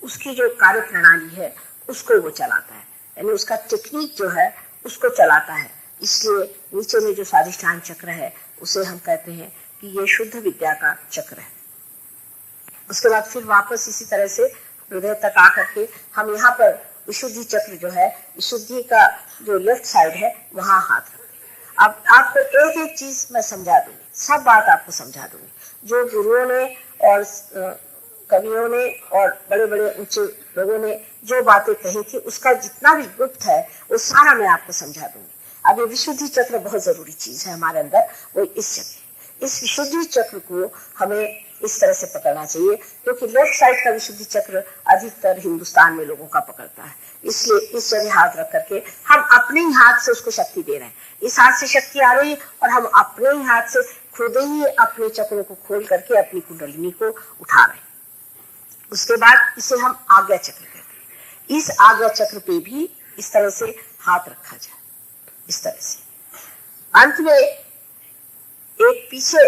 उसकी जो कार्य प्रणाली है उसको वो चलाता है, यानी उसका टेक्निक जो है उसको चलाता है। इसलिए नीचे में जो स्वादिष्टान चक्र है उसे हम कहते हैं कि ये शुद्ध विद्या का चक्र है। उसके बाद फिर वापस इसी तरह से हृदय तक आकर के हम यहाँ पर विशुद्धि चक्र जो है, विशुद्धि का जो लेफ्ट साइड है, वहां हाथ रखें। अब आपको एक एक चीज मैं समझा दूंगी, सब बात आपको समझा दूंगी। जो गुरुओं ने और कवियों ने और बड़े बड़े ऊंचे लोगों ने जो बातें कही थी, उसका जितना भी गुप्त है वो सारा मैं आपको समझा दूंगी। अब ये विशुद्धि चक्र बहुत जरूरी चीज है हमारे अंदर, वो इस जगह इस विशुद्धि चक्र को हमें इस तरह से पकड़ना चाहिए, क्योंकि लेफ्ट साइड का विशुद्धि चक्र अधिकतर हिंदुस्तान में लोगों का पकड़ता है। इसलिए इस जगह हाथ रख करके हम अपने ही हाथ से उसको शक्ति दे रहे हैं। इस हाथ से शक्ति आ रही है और हम अपने ही हाथ से खुद ही अपने चक्रों को खोल करके अपनी कुंडलिनी को उठा रहे हैं। उसके बाद इसे हम आज्ञा चक्र कहते हैं। इस आज्ञा चक्र पे भी इस तरह से हाथ रखा जाए, इस तरह से। अंत में एक पीछे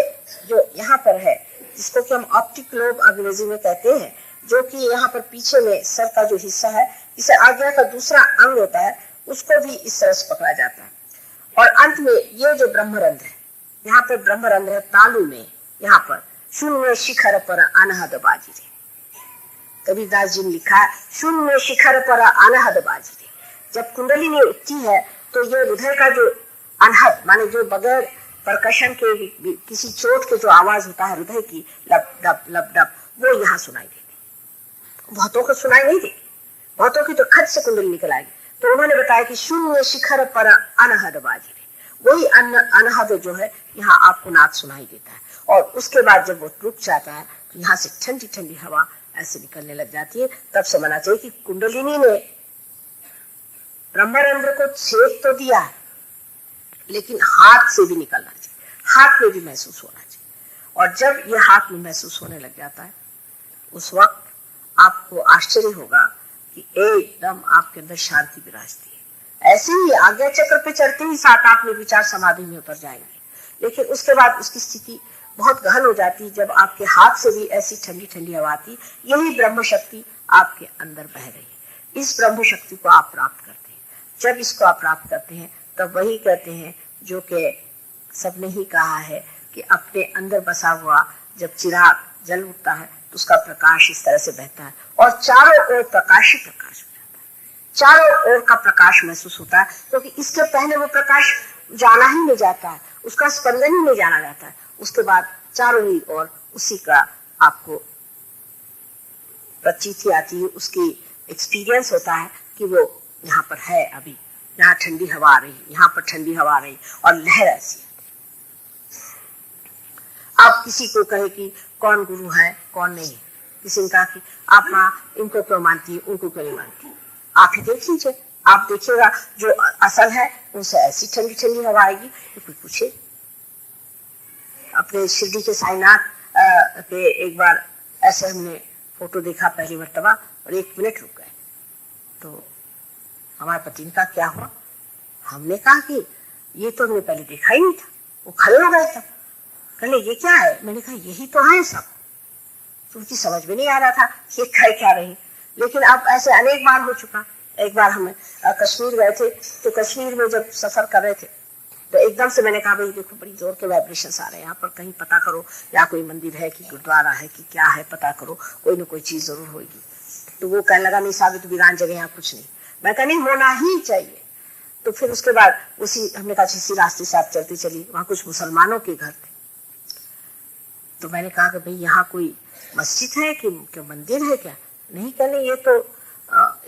जो यहाँ पर है, जिसको कि हम ऑप्टिक लोब अंग्रेजी में कहते हैं, जो कि यहाँ पर पीछे में सर का जो हिस्सा है, इसे आज्ञा का दूसरा अंग होता है, उसको भी इस तरह से पकड़ा जाता है। और अंत में ये जो ब्रह्मरंध्र है, यहाँ पर ब्रह्मरंध्र है तालु में, यहाँ पर शून्य शिखर पर अनहद बाजी रे। कबीरदास जी ने लिखा, शून्य शिखर पर अनहद बाजी रे। जब कुंडलिनी उठती है तो ये हृदय का जो अनहद, माने जो बगैर परकशन के किसी चोट के जो आवाज होता है हृदय की, लब डब लब डब, वो यहाँ सुनाई देती। बहुतों को सुनाई नहीं देती, बहुतों की तो खट से कुंडली निकल आएगी। तो उन्होंने बताया कि शून्य शिखर पर अनहद बाजी रे, वही अनहद जो है यहाँ आपको नाद सुनाई देता है। और उसके बाद जब वो रुक जाता है तो यहाँ से ठंडी ठंडी हवा ऐसे निकलने लग जाती है। तब समझना चाहिए कि कुंडलिनी ने ब्रह्मरंध्र को छेद तो दिया है, लेकिन हाथ से भी निकलना चाहिए, हाथ में भी महसूस होना चाहिए। और जब ये हाथ में महसूस होने लग जाता है, उस वक्त आपको आश्चर्य होगा कि एकदम आपके अंदर शांति विराजती है। ऐसे ही आज्ञा चक्र पे चढ़ते ही साथ आप निर्विचार समाधि में उतर जाएंगे, लेकिन उसके बाद उसकी स्थिति बहुत गहन हो जाती है। जब आपके हाथ से भी ऐसी ठंडी ठंडी हवा आती, यही ब्रह्म शक्ति आपके अंदर बह रही है। इस ब्रह्म शक्ति को आप प्राप्त करते हैं। जब इसको आप प्राप्त करते हैं तब वही कहते हैं जो कि सबने ही कहा है कि अपने अंदर बसा हुआ जब चिराग जल उठता है तो उसका प्रकाश इस तरह से बहता है और चारों ओर प्रकाश ही प्रकाश हो जाता है। चारों ओर का प्रकाश महसूस होता है, क्योंकि इसके पहले वो प्रकाश जाना ही नहीं जाता है, उसका स्पंदन ही नहीं जाना जाता है। उसके बाद चारों ही ओर उसी का आपको प्रतीति आती है, उसकी एक्सपीरियंस होता है कि वो यहाँ पर है, अभी यहाँ ठंडी हवा आ रही, यहाँ पर ठंडी हवा आ रही और लहर ऐसी है। आप किसी को कहे कि कौन गुरु है कौन नहीं, किसी ने कहा कि आप माँ इनको क्यों मानती है, उनको क्यों नहीं मानती, आप ही देख लीजिए, आप देखिएगा जो असल है उनसे ऐसी ठंडी ठंडी हवा आएगी कि कोई पूछे। अपने शिरडी के साईनाथ पे एक बार ऐसे हमने फोटो देखा पहली मर्तबा और 1 मिनट रुक गए। तो हमारे पति ने कहा क्या हुआ, हमने कहा कि ये तो हमने पहले देखा ही नहीं था। वो खड़े हो गए थे, कहले ये क्या है, मैंने कहा यही तो है सब। तो उनकी समझ में नहीं आ रहा था ये क्या रही, लेकिन अब ऐसे अनेक बार हो चुका। एक बार हम कश्मीर गए थे, तो कश्मीर में जब सफर कर रहे थे तो एकदम से मैंने कहा भाई देखो बड़ी जोर के वाइब्रेशंस आ रहे हैं यहाँ पर, कहीं पता करो या कोई मंदिर है कि गुरुद्वारा है कि क्या है, पता करो, कोई ना कोई चीज जरूर होगी। तो वो कहने लगा नहीं साहब, तो वीरान जगह यहाँ कुछ नहीं। मैं कहा नहीं होना ही चाहिए। तो फिर उसके बाद उसी हमने कहा इसी रास्ते से आप चलते चलिए, वहां कुछ मुसलमानों के घर थे। तो मैंने कहा कि भाई यहाँ कोई मस्जिद है कि मंदिर है क्या, नहीं कहने ये तो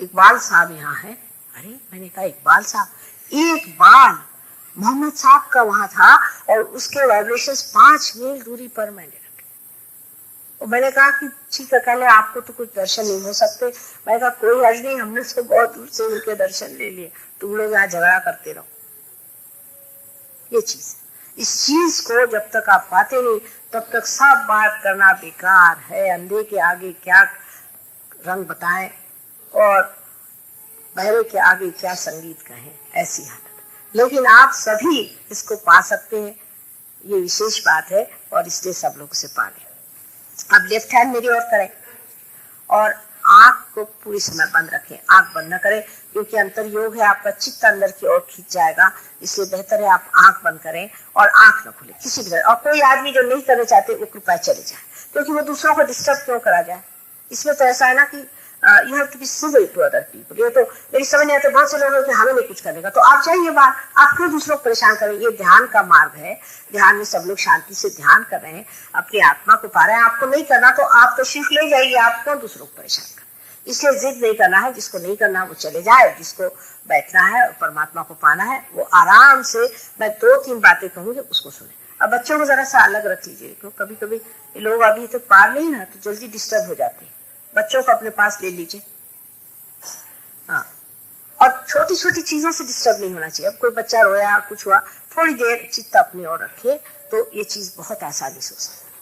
इकबाल साहब यहाँ है। अरे मैंने कहा इकबाल साहब, इकबाल मोहम्मद साहब का वहां था और उसके वाइब्रेशंस 5 मील दूरी पर मैंने रखे। और मैंने कहा कि ठीक है, कहने आपको तो कुछ दर्शन नहीं हो सकते। मैंने कहा कोई हर्ज नहीं, हमने तो बहुत दूर से उनके दर्शन ले लिए, तुम लोग यहाँ झगड़ा करते रहो। ये चीज, इस चीज को जब तक आप पाते नहीं तब तक सब बात करना बेकार है। अंधे के आगे क्या रंग बताएं और बहरे के आगे क्या संगीत कहें, ऐसी हालत। लेकिन आप सभी इसको पा सकते हैं, ये विशेष बात है और इसलिए सब लोग इसे पा लें। अब लेफ्ट हैंड मेरी ओर करें और आंख को पूरी समय बंद रखें, आंख बंद न करें, क्योंकि अंतर योग है, आपका चित्त अंदर की ओर खींच जाएगा। इसलिए बेहतर है आप आंख बंद करें और आंख न खुले किसी भी तरह। और कोई आदमी जो नहीं करना चाहते वो कृपया चले जाए, क्योंकि वो दूसरों को डिस्टर्ब क्यों करा जाए। इसमें तो ऐसा है ना कि you have to be civil to other people. ये तो मेरी समझ नहीं आता, बहुत से लोग हैं कि हमें नहीं कुछ करने का, तो आप जाइए बाहर, आप क्यों दूसरों को परेशान करें। ये ध्यान का मार्ग है, ध्यान में सब लोग शांति से ध्यान कर रहे हैं, अपनी आत्मा को पा रहे हैं। आपको नहीं करना तो आप तो सिर्फ ले जाइए, आप क्यों दूसरों को परेशान करें। इसलिए जिद नहीं करना है, जिसको नहीं करना वो चले जाए, जिसको बैठना है और परमात्मा को पाना है वो आराम से, मैं 2-3 बातें कहूंगी उसको सुने। अब बच्चों को जरा सा अलग रख लीजिए, क्योंकि कभी कभी ये लोग अभी तो पार नहीं ना, तो जल्दी डिस्टर्ब हो जाते हैं। बच्चों को अपने पास ले लीजिए। हाँ, और छोटी छोटी चीजों से डिस्टर्ब नहीं होना चाहिए। अब कोई बच्चा रोया, कुछ हुआ, थोड़ी देर चित्त अपनी ओर रखिए तो ये चीज बहुत आसानी से हो सकती है।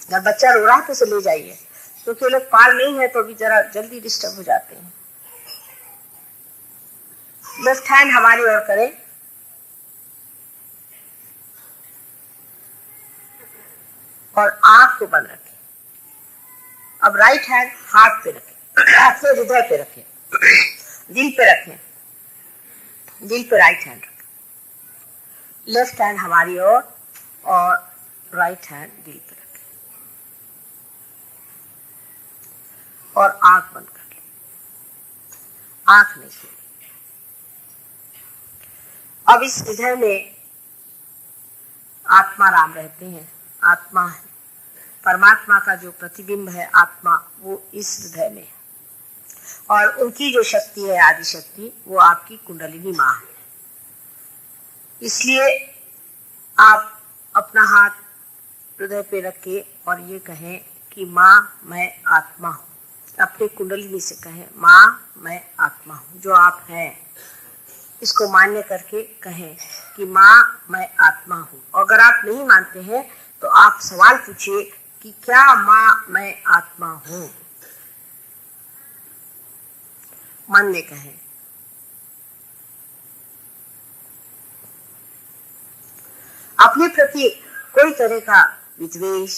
अगर बच्चा रो रहा है तो उसे ले जाइए, क्योंकि लोग पार नहीं है तो अभी जरा जल्दी डिस्टर्ब हो जाते हैं। लेफ्ट हैंड हमारी ओर करें और आंख को बंद रखें। अब राइट हैंड हार्ट पे रखें, अपने हृदय पे रखें, दिल पे रखें, दिल पे राइट हैंड रखें। लेफ्ट हैंड हमारी ओर और राइट हैंड दिल पे रखें और आंख बंद कर लें, आंख नहीं खोलें। अब इस हृदय में आत्मा राम रहते हैं, आत्मा है, परमात्मा का जो प्रतिबिंब है आत्मा, वो इस हृदय में है। और उनकी जो शक्ति है, आदि शक्ति, वो आपकी कुंडलिनी माँ है। इसलिए आप अपना हाथ हृदय पे रखें और ये कहें कि माँ मैं आत्मा हूँ। अपने कुंडलिनी से कहें, माँ मैं आत्मा हूँ, जो आप हैं इसको मान्य करके कहें कि माँ मैं आत्मा हूँ। अगर आप नहीं मानते हैं तो आप सवाल पूछिए कि क्या माँ मैं आत्मा हूँ। मन में कहें। अपने प्रति कोई तरह का विद्वेष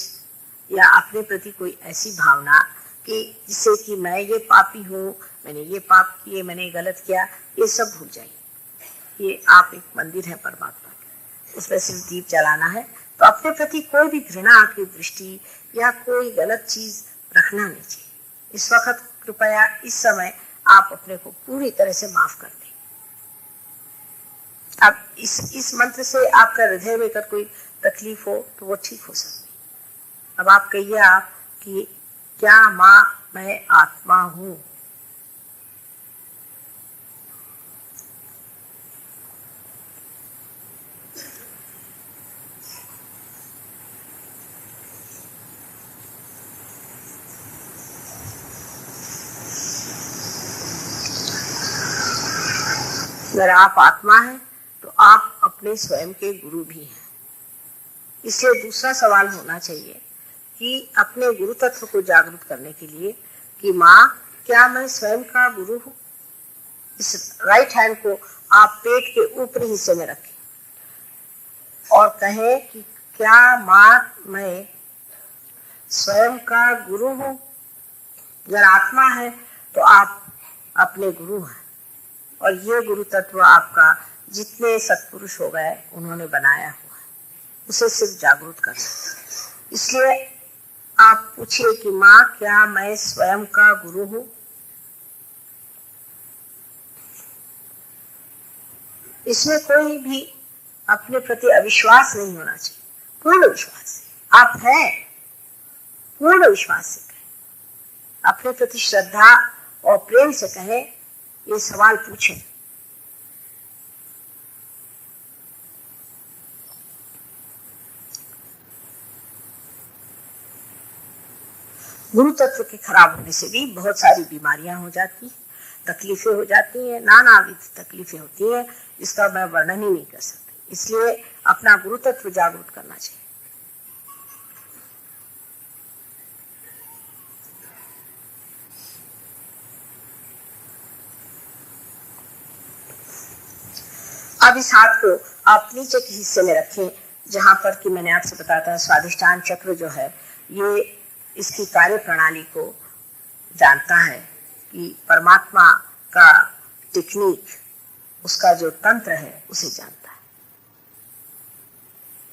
या अपने प्रति कोई ऐसी भावना कि जिससे कि मैं ये पापी हूँ, मैंने ये पाप किए, मैंने गलत किया, ये सब भूल जाइए। ये आप एक मंदिर है परमात्मा का, उसमें सिर्फ दीप जलाना है। तो अपने प्रति कोई भी घृणा की दृष्टि या कोई गलत चीज रखना नहीं चाहिए। इस वक्त कृपया इस समय आप अपने को पूरी तरह से माफ कर दें। अब इस मंत्र से आपका हृदय में अगर कोई तकलीफ हो तो वो ठीक हो सकती है। अब आप कहिए आप कि क्या माँ मैं आत्मा हूँ। अगर आप आत्मा हैं तो आप अपने स्वयं के गुरु भी हैं। इसलिए दूसरा सवाल होना चाहिए कि अपने गुरु तत्व को जागृत करने के लिए कि माँ क्या मैं स्वयं का गुरु हूँ। इस राइट हैंड को आप पेट के ऊपरी हिस्से में रखें और कहें कि क्या माँ मैं स्वयं का गुरु हूँ। अगर आत्मा है तो आप अपने गुरु हैं और ये गुरु तत्व आपका जितने सत्पुरुष हो गए उन्होंने बनाया हुआ है, उसे सिर्फ जागरूक करना। इसलिए आप पूछिए कि माँ क्या मैं स्वयं का गुरु हूँ। इसमें कोई भी अपने प्रति अविश्वास नहीं होना चाहिए, पूर्ण विश्वास से आप हैं, पूर्ण विश्वास से कहें, अपने प्रति श्रद्धा और प्रेम से कहें, ये सवाल पूछें। गुरु तत्व के खराब होने से भी बहुत सारी बीमारियां हो जाती हैं, तकलीफें हो जाती हैं, नानाविध तकलीफें होती हैं, जिसका मैं वर्णन ही नहीं कर सकती। इसलिए अपना गुरु तत्व जागृत करना चाहिए। अब इस हाथ को आप नीचे के हिस्से में रखें, जहां पर कि मैंने आपसे बताया था स्वादिष्टान चक्र जो है ये इसकी कार्य प्रणाली को जानता है कि परमात्मा का टेक्निक, उसका जो तंत्र है उसे जानता है,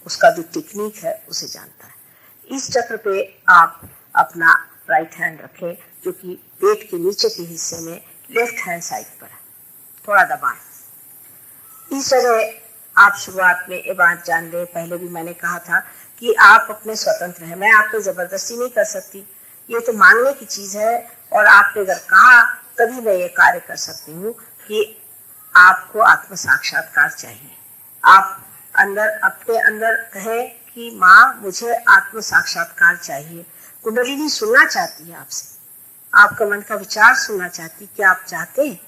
उसका जो टेक्निक है उसे जानता है। इस चक्र पे आप अपना राइट हैंड रखें जो कि पेट के नीचे के हिस्से में लेफ्ट हैंड साइड पर है, थोड़ा दबाएं। इस जगह आप शुरुआत में ये बात जान लें, पहले भी मैंने कहा था कि आप अपने स्वतंत्र हैं, मैं आप पे जबरदस्ती नहीं कर सकती, ये तो मांगने की चीज है और आपने अगर कहा तभी मैं ये कार्य कर सकती हूँ कि आपको आत्म साक्षात्कार चाहिए। आप अंदर अपने अंदर कहे कि माँ मुझे आत्म साक्षात्कार चाहिए। कुंडलिनी सुनना चाहती है आपसे, आपका मन का विचार सुनना चाहती। क्या आप चाहते हैं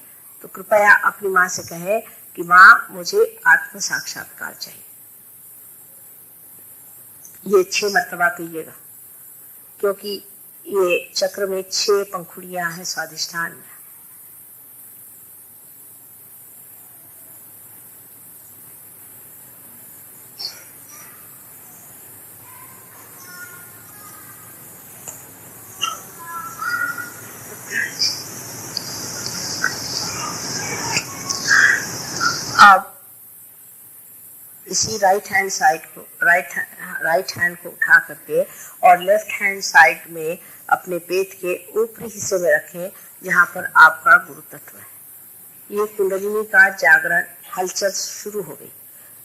तो कृपया अपनी माँ से कहे कि माँ मुझे आत्म साक्षात्कार चाहिए। ये 6 मर्तबा कहिएगा, क्योंकि ये चक्र में 6 पंखुड़ियां हैं स्वादिष्ठान में। अब इसी राइट हैंड साइड को राइट हैंड को उठा करके और लेफ्ट हैंड साइड में अपने पेट के ऊपरी हिस्से में रखें, जहाँ पर आपका गुरु तत्व है। ये कुंडलिनी का जागरण हलचल शुरू हो गई।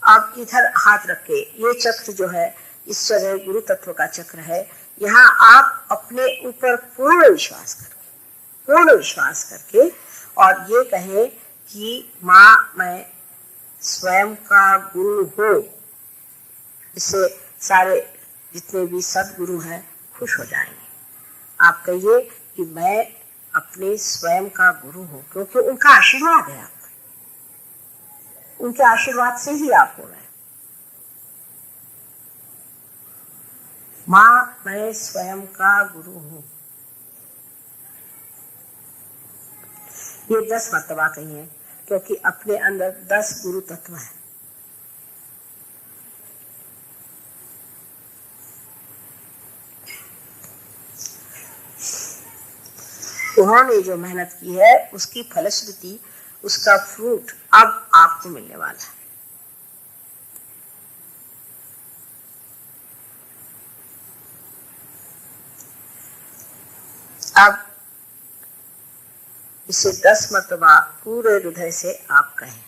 अब इधर हाथ रखे, ये चक्र जो है इस जगह गुरु तत्व का चक्र है। यहाँ आप अपने ऊपर पूर्ण विश्वास करके और ये कहे कि माँ मैं स्वयं का गुरु हूँ। इससे सारे जितने भी सदगुरु हैं खुश हो जाएंगे। आप कहिए कि मैं अपने स्वयं का गुरु हूँ, क्योंकि उनका आशीर्वाद है आपका, उनके आशीर्वाद से ही आप हो रहे हैं। माँ मैं स्वयं का गुरु हूँ। ये 10 मर्तबा कहिए, क्योंकि अपने अंदर 10 गुरु तत्व हैं। उन्होंने जो मेहनत की है उसकी फलश्रुति, उसका फ्रूट अब आपको मिलने वाला है। अब इसे 10 मर्तबा पूरे हृदय से आप कहें।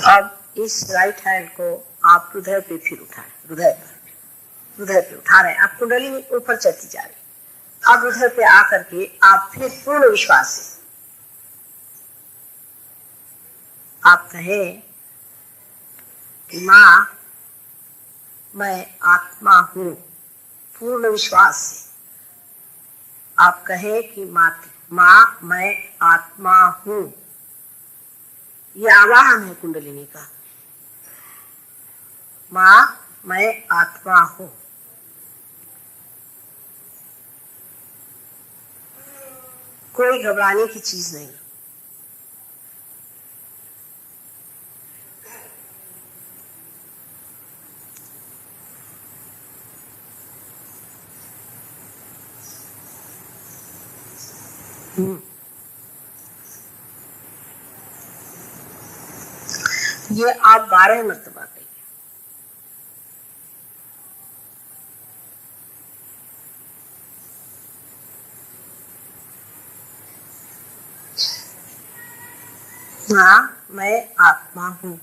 अब इस राइट हैंड को आप हृदय पे फिर उठाएं, हृदय पे उठा रहे हैं। आप कुंडलिनी ऊपर चलती जा रही। अब हृदय पे आकर के आप फिर पूर्ण विश्वास से आप कहें कि माँ मैं आत्मा हूँ। पूर्ण विश्वास से आप कहें कि माँ मैं आत्मा हूँ। यह आवाहन है कुंडलिनी का। माँ मैं आत्मा हूँ। कोई घबराने की चीज नहीं। ये आप 12 मर्तबा कहिए। हाँ मैं आत्मा हूँ।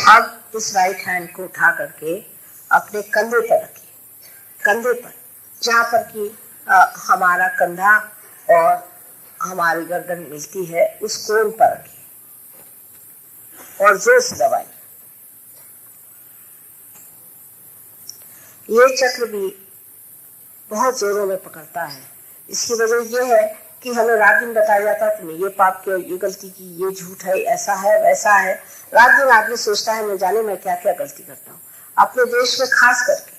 अब इस राइट हैंड को उठा करके अपने कंधे पर रखिए, कंधे पर, जहाँ पर कि हमारा कंधा और हमारी गर्दन मिलती है, उस कोण पर रखिए और जोर से दबाइए। ये चक्र भी बहुत जोरों में पकड़ता है। इसकी वजह यह है कि हमें रात दिन बताया जाता है तुमने ये पाप किया, ये गलती की, ये झूठ है, ऐसा है वैसा है। रात दिन आदमी सोचता है न जाने मैं क्या क्या गलती करता हूँ। अपने देश में खास करके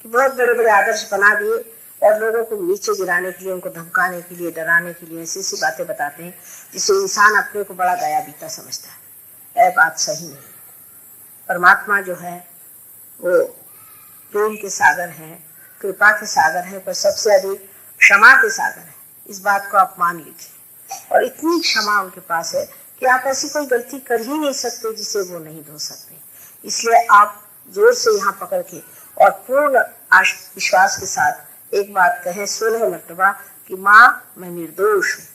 कि बहुत बड़े बड़े आदर्श बना दिए और लोगों को नीचे गिराने के लिए, उनको धमकाने के लिए, डराने के लिए ऐसी ऐसी बातें बताते हैं जिससे इंसान अपने को बड़ा गया बीता समझता है। यह बात सही नहीं। परमात्मा जो है वो प्रेम के सागर हैं, कृपा के सागर हैं, पर सबसे अधिक क्षमा के सागर हैं। इस बात को आप मान लीजिए। और इतनी क्षमा उनके पास है कि आप ऐसी कोई गलती कर ही नहीं सकते जिसे वो नहीं धो सकते। इसलिए आप जोर से यहाँ पकड़ के और पूर्ण विश्वास के साथ एक बात कहें 16 मरतबा कि माँ मैं निर्दोष हूँ,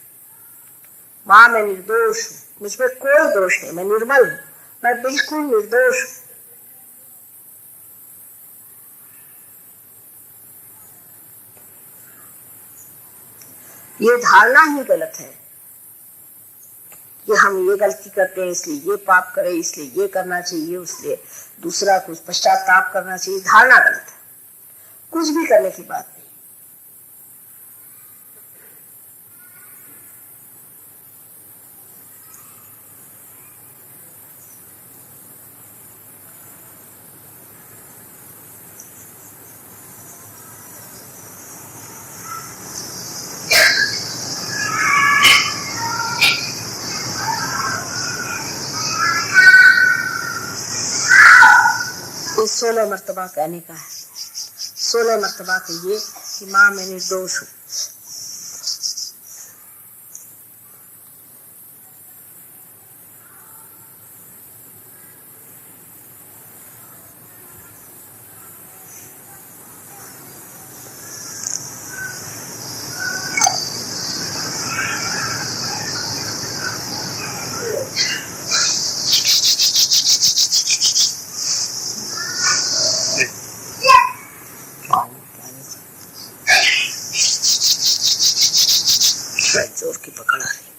माँ मैं निर्दोष हूँ, मुझमें कोई दोष नहीं, मैं निर्मल हूँ, मैं बिल्कुल निर्दोष हूँ। ये धारणा ही गलत है कि हम ये गलती करते हैं इसलिए ये पाप करें, इसलिए ये करना चाहिए, उसलिए दूसरा कुछ पश्चाताप करना चाहिए। धारणा गलत है, कुछ भी करने की बात नहीं। ये 16 मरतबा कहने का है। 16 मरतबा कहिए कि माँ मैं निर्दोष हूँ। जोर की पकड़ आ रही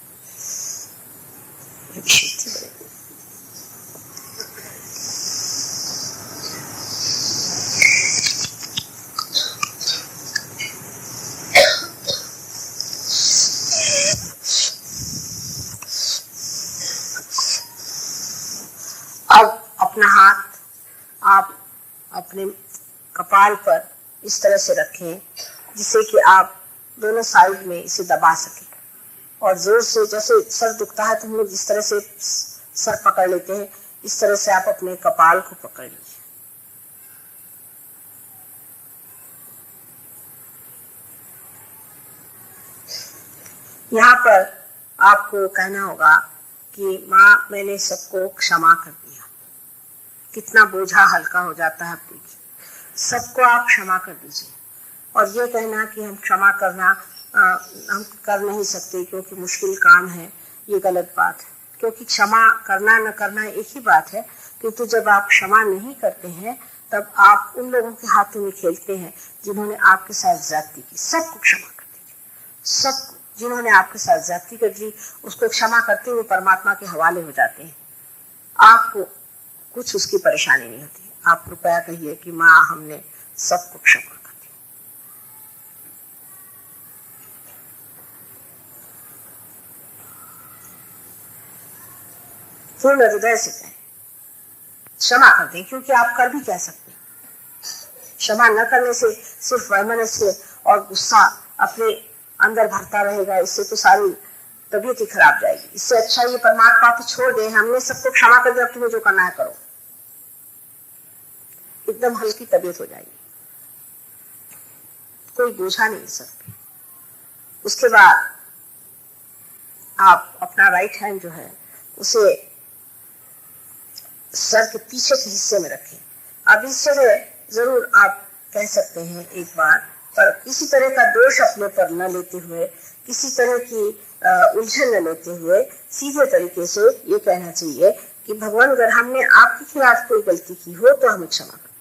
अब अपना हाथ आप अपने कपाल पर इस तरह से रखें जिससे कि आप दोनों साइड में इसे दबा सकें और जोर से, जैसे सर दुखता है तो हम लोग जिस तरह से सर पकड़ लेते हैं, इस तरह से आप अपने कपाल को पकड़ लीजिए। यहाँ पर आपको कहना होगा कि माँ मैंने सबको क्षमा कर दिया। कितना बोझा हल्का हो जाता है आपको, सबको आप क्षमा कर दीजिए। और ये कहना कि हम क्षमा करना हम कर नहीं सकते क्योंकि मुश्किल काम है, ये गलत बात है। क्योंकि क्षमा करना न करना एक ही बात है, किंतु जब आप क्षमा नहीं करते हैं तब आप उन लोगों के हाथों में खेलते हैं जिन्होंने आपके साथ ज्यादती की। सबको क्षमा कर दीजिए, सबको जिन्होंने आपके साथ ज्यादती कर दी उसको क्षमा करते हुए परमात्मा के हवाले हो जाते हैं। आपको कुछ उसकी परेशानी नहीं होती। आप कृपया कहिए कि माँ हमने सबको क्षमा कर दिया। पूर्ण हृदय से कहें, क्षमा कर दें, क्योंकि आप कर भी कह सकते हैं। क्षमा न करने से सिर्फ वैमनस्य और गुस्सा अपने अंदर भरता रहेगा, इससे तो सारी तबीयत ही खराब जाएगी। इससे अच्छा ये परमात्मा तो छोड़ दे, हमने सबको क्षमा कर दिया, अब तुम्हें जो करना है करो, एकदम हल्की तबीयत हो जाएगी, कोई बोझा नहीं सकती। उसके बाद आप अपना राइट हैंड जो है उसे सर के पीछे के हिस्से में रखें। अब इससे जरूर आप कह सकते हैं एक बार, पर किसी तरह का दोष अपने पर न लेते हुए, किसी तरह की उलझन न लेते हुए सीधे तरीके से ये कहना चाहिए कि भगवान अगर हमने आपके खिलाफ कोई गलती की हो तो हमें क्षमा करें।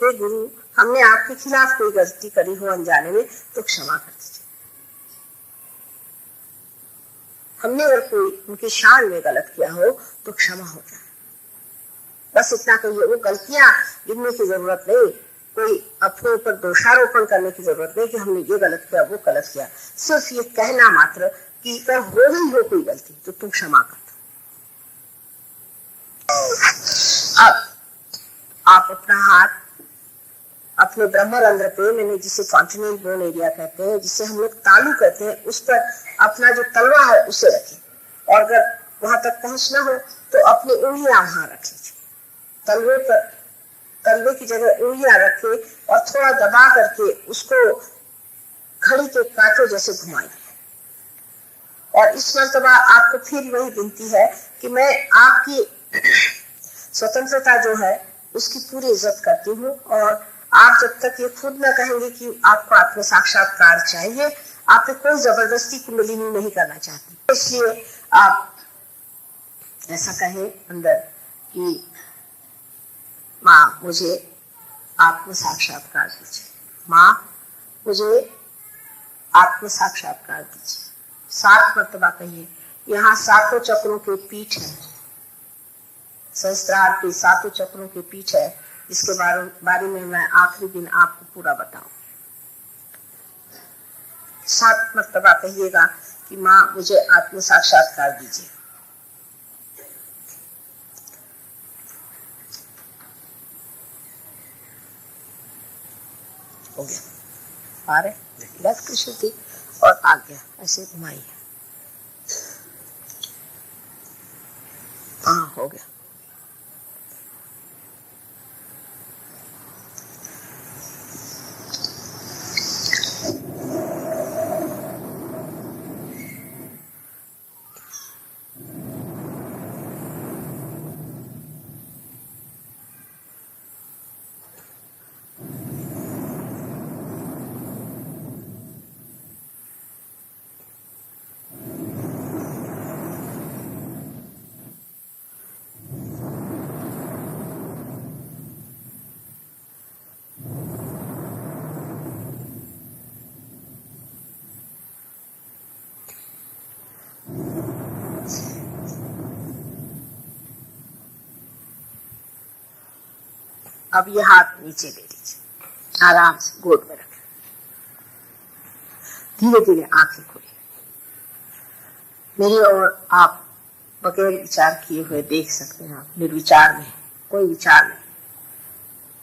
हे गुरु, हमने आपके खिलाफ कोई गलती करी हो अनजाने में तो क्षमा कर दीजिए। हमने अगर कोई उनकी शान में गलत किया हो तो क्षमा हो जाए। बस इतना कहिए। वो गलतियां गिनने की जरूरत नहीं, कोई अपने ऊपर दोषारोपण करने की जरूरत नहीं कि हमने ये गलत किया वो गलत किया। सिर्फ ये कहना मात्र कि अगर हो गई हो कोई गलती तो तुम क्षमा कर दो। अब आप अपना हाथ अपने ब्रह्मरंध्र पे, मैंने जिसे कॉन्टिनेंट बोन एरिया कहते हैं, जिसे हम लोग तालू कहते हैं, उस पर अपना जो तलवा है उसे रखें। और अगर वहां तक पहुंचना हो तो अपनी उंगलियां वहां रख लीजिए। तलवे पर तलवे की जगह उंगलियां रखे और थोड़ा दबा करके उसको घड़ी के कांटों जैसे घुमाइए। और इस मर्तबा आपको फिर वही विनती है कि मैं आपकी स्वतंत्रता जो है उसकी पूरी इज्जत करती हूँ, और आप जब तक ये खुद न कहेंगे कि आपको आत्म साक्षात्कार चाहिए, आप पे कोई जबरदस्ती कुंडलिनी नहीं करना चाहती। इसलिए आप ऐसा कहें अंदर कि माँ मुझे आत्म साक्षात्कार दीजिए, माँ मुझे आत्म साक्षात्कार दीजिए। 7 मर्तबा कहिए। यहाँ 7 चक्रों के पीठ है, सहस्त्रार के 7 चक्रों के पीठ है, इसके बारे में मैं आखिरी दिन आपको पूरा बताऊं। 7 मर्तबा कहिएगा कि माँ मुझे आत्म साक्षात्कार दीजिए। हो गया। आ रहे बस की शुद्धि और आ गया, ऐसे घुमाइए। हाँ हो गया। अब ये हाथ नीचे ले लीजिए, आराम से गोद में रखें। धीरे धीरे आंखें खोलिए। मेरी ओर आप बगैर विचार किए हुए देख सकते हैं। आप निर्विचार में, कोई विचार नहीं,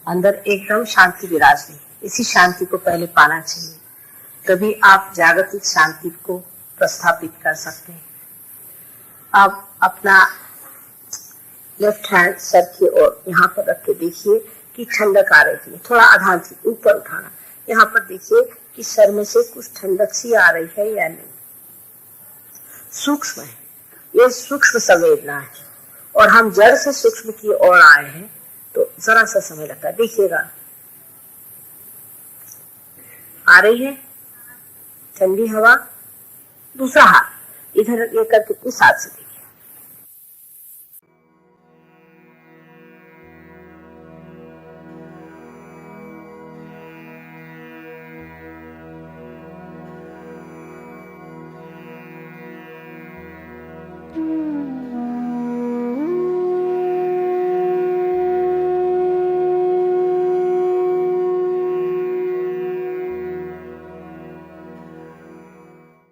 अंदर एकदम शांति विराज रही। इसी शांति को पहले पाना चाहिए, तभी आप जागतिक शांति को प्रस्थापित कर सकते हैं। आप अपना लेफ्ट हैंड सर की ओर यहाँ पर रख के देखिए कि ठंडक आ रही है। थोड़ा आधार से ऊपर उठाना, यहाँ पर देखिए कि सर में से कुछ ठंडक सी आ रही है या नहीं। सूक्ष्म है, ये सूक्ष्म संवेदना है, और हम जड़ से सूक्ष्म की ओर आए हैं, तो जरा सा समय लगता है। देखिएगा आ रही है ठंडी हवा। दूसरा हाथ इधर ये करके इस हाथ से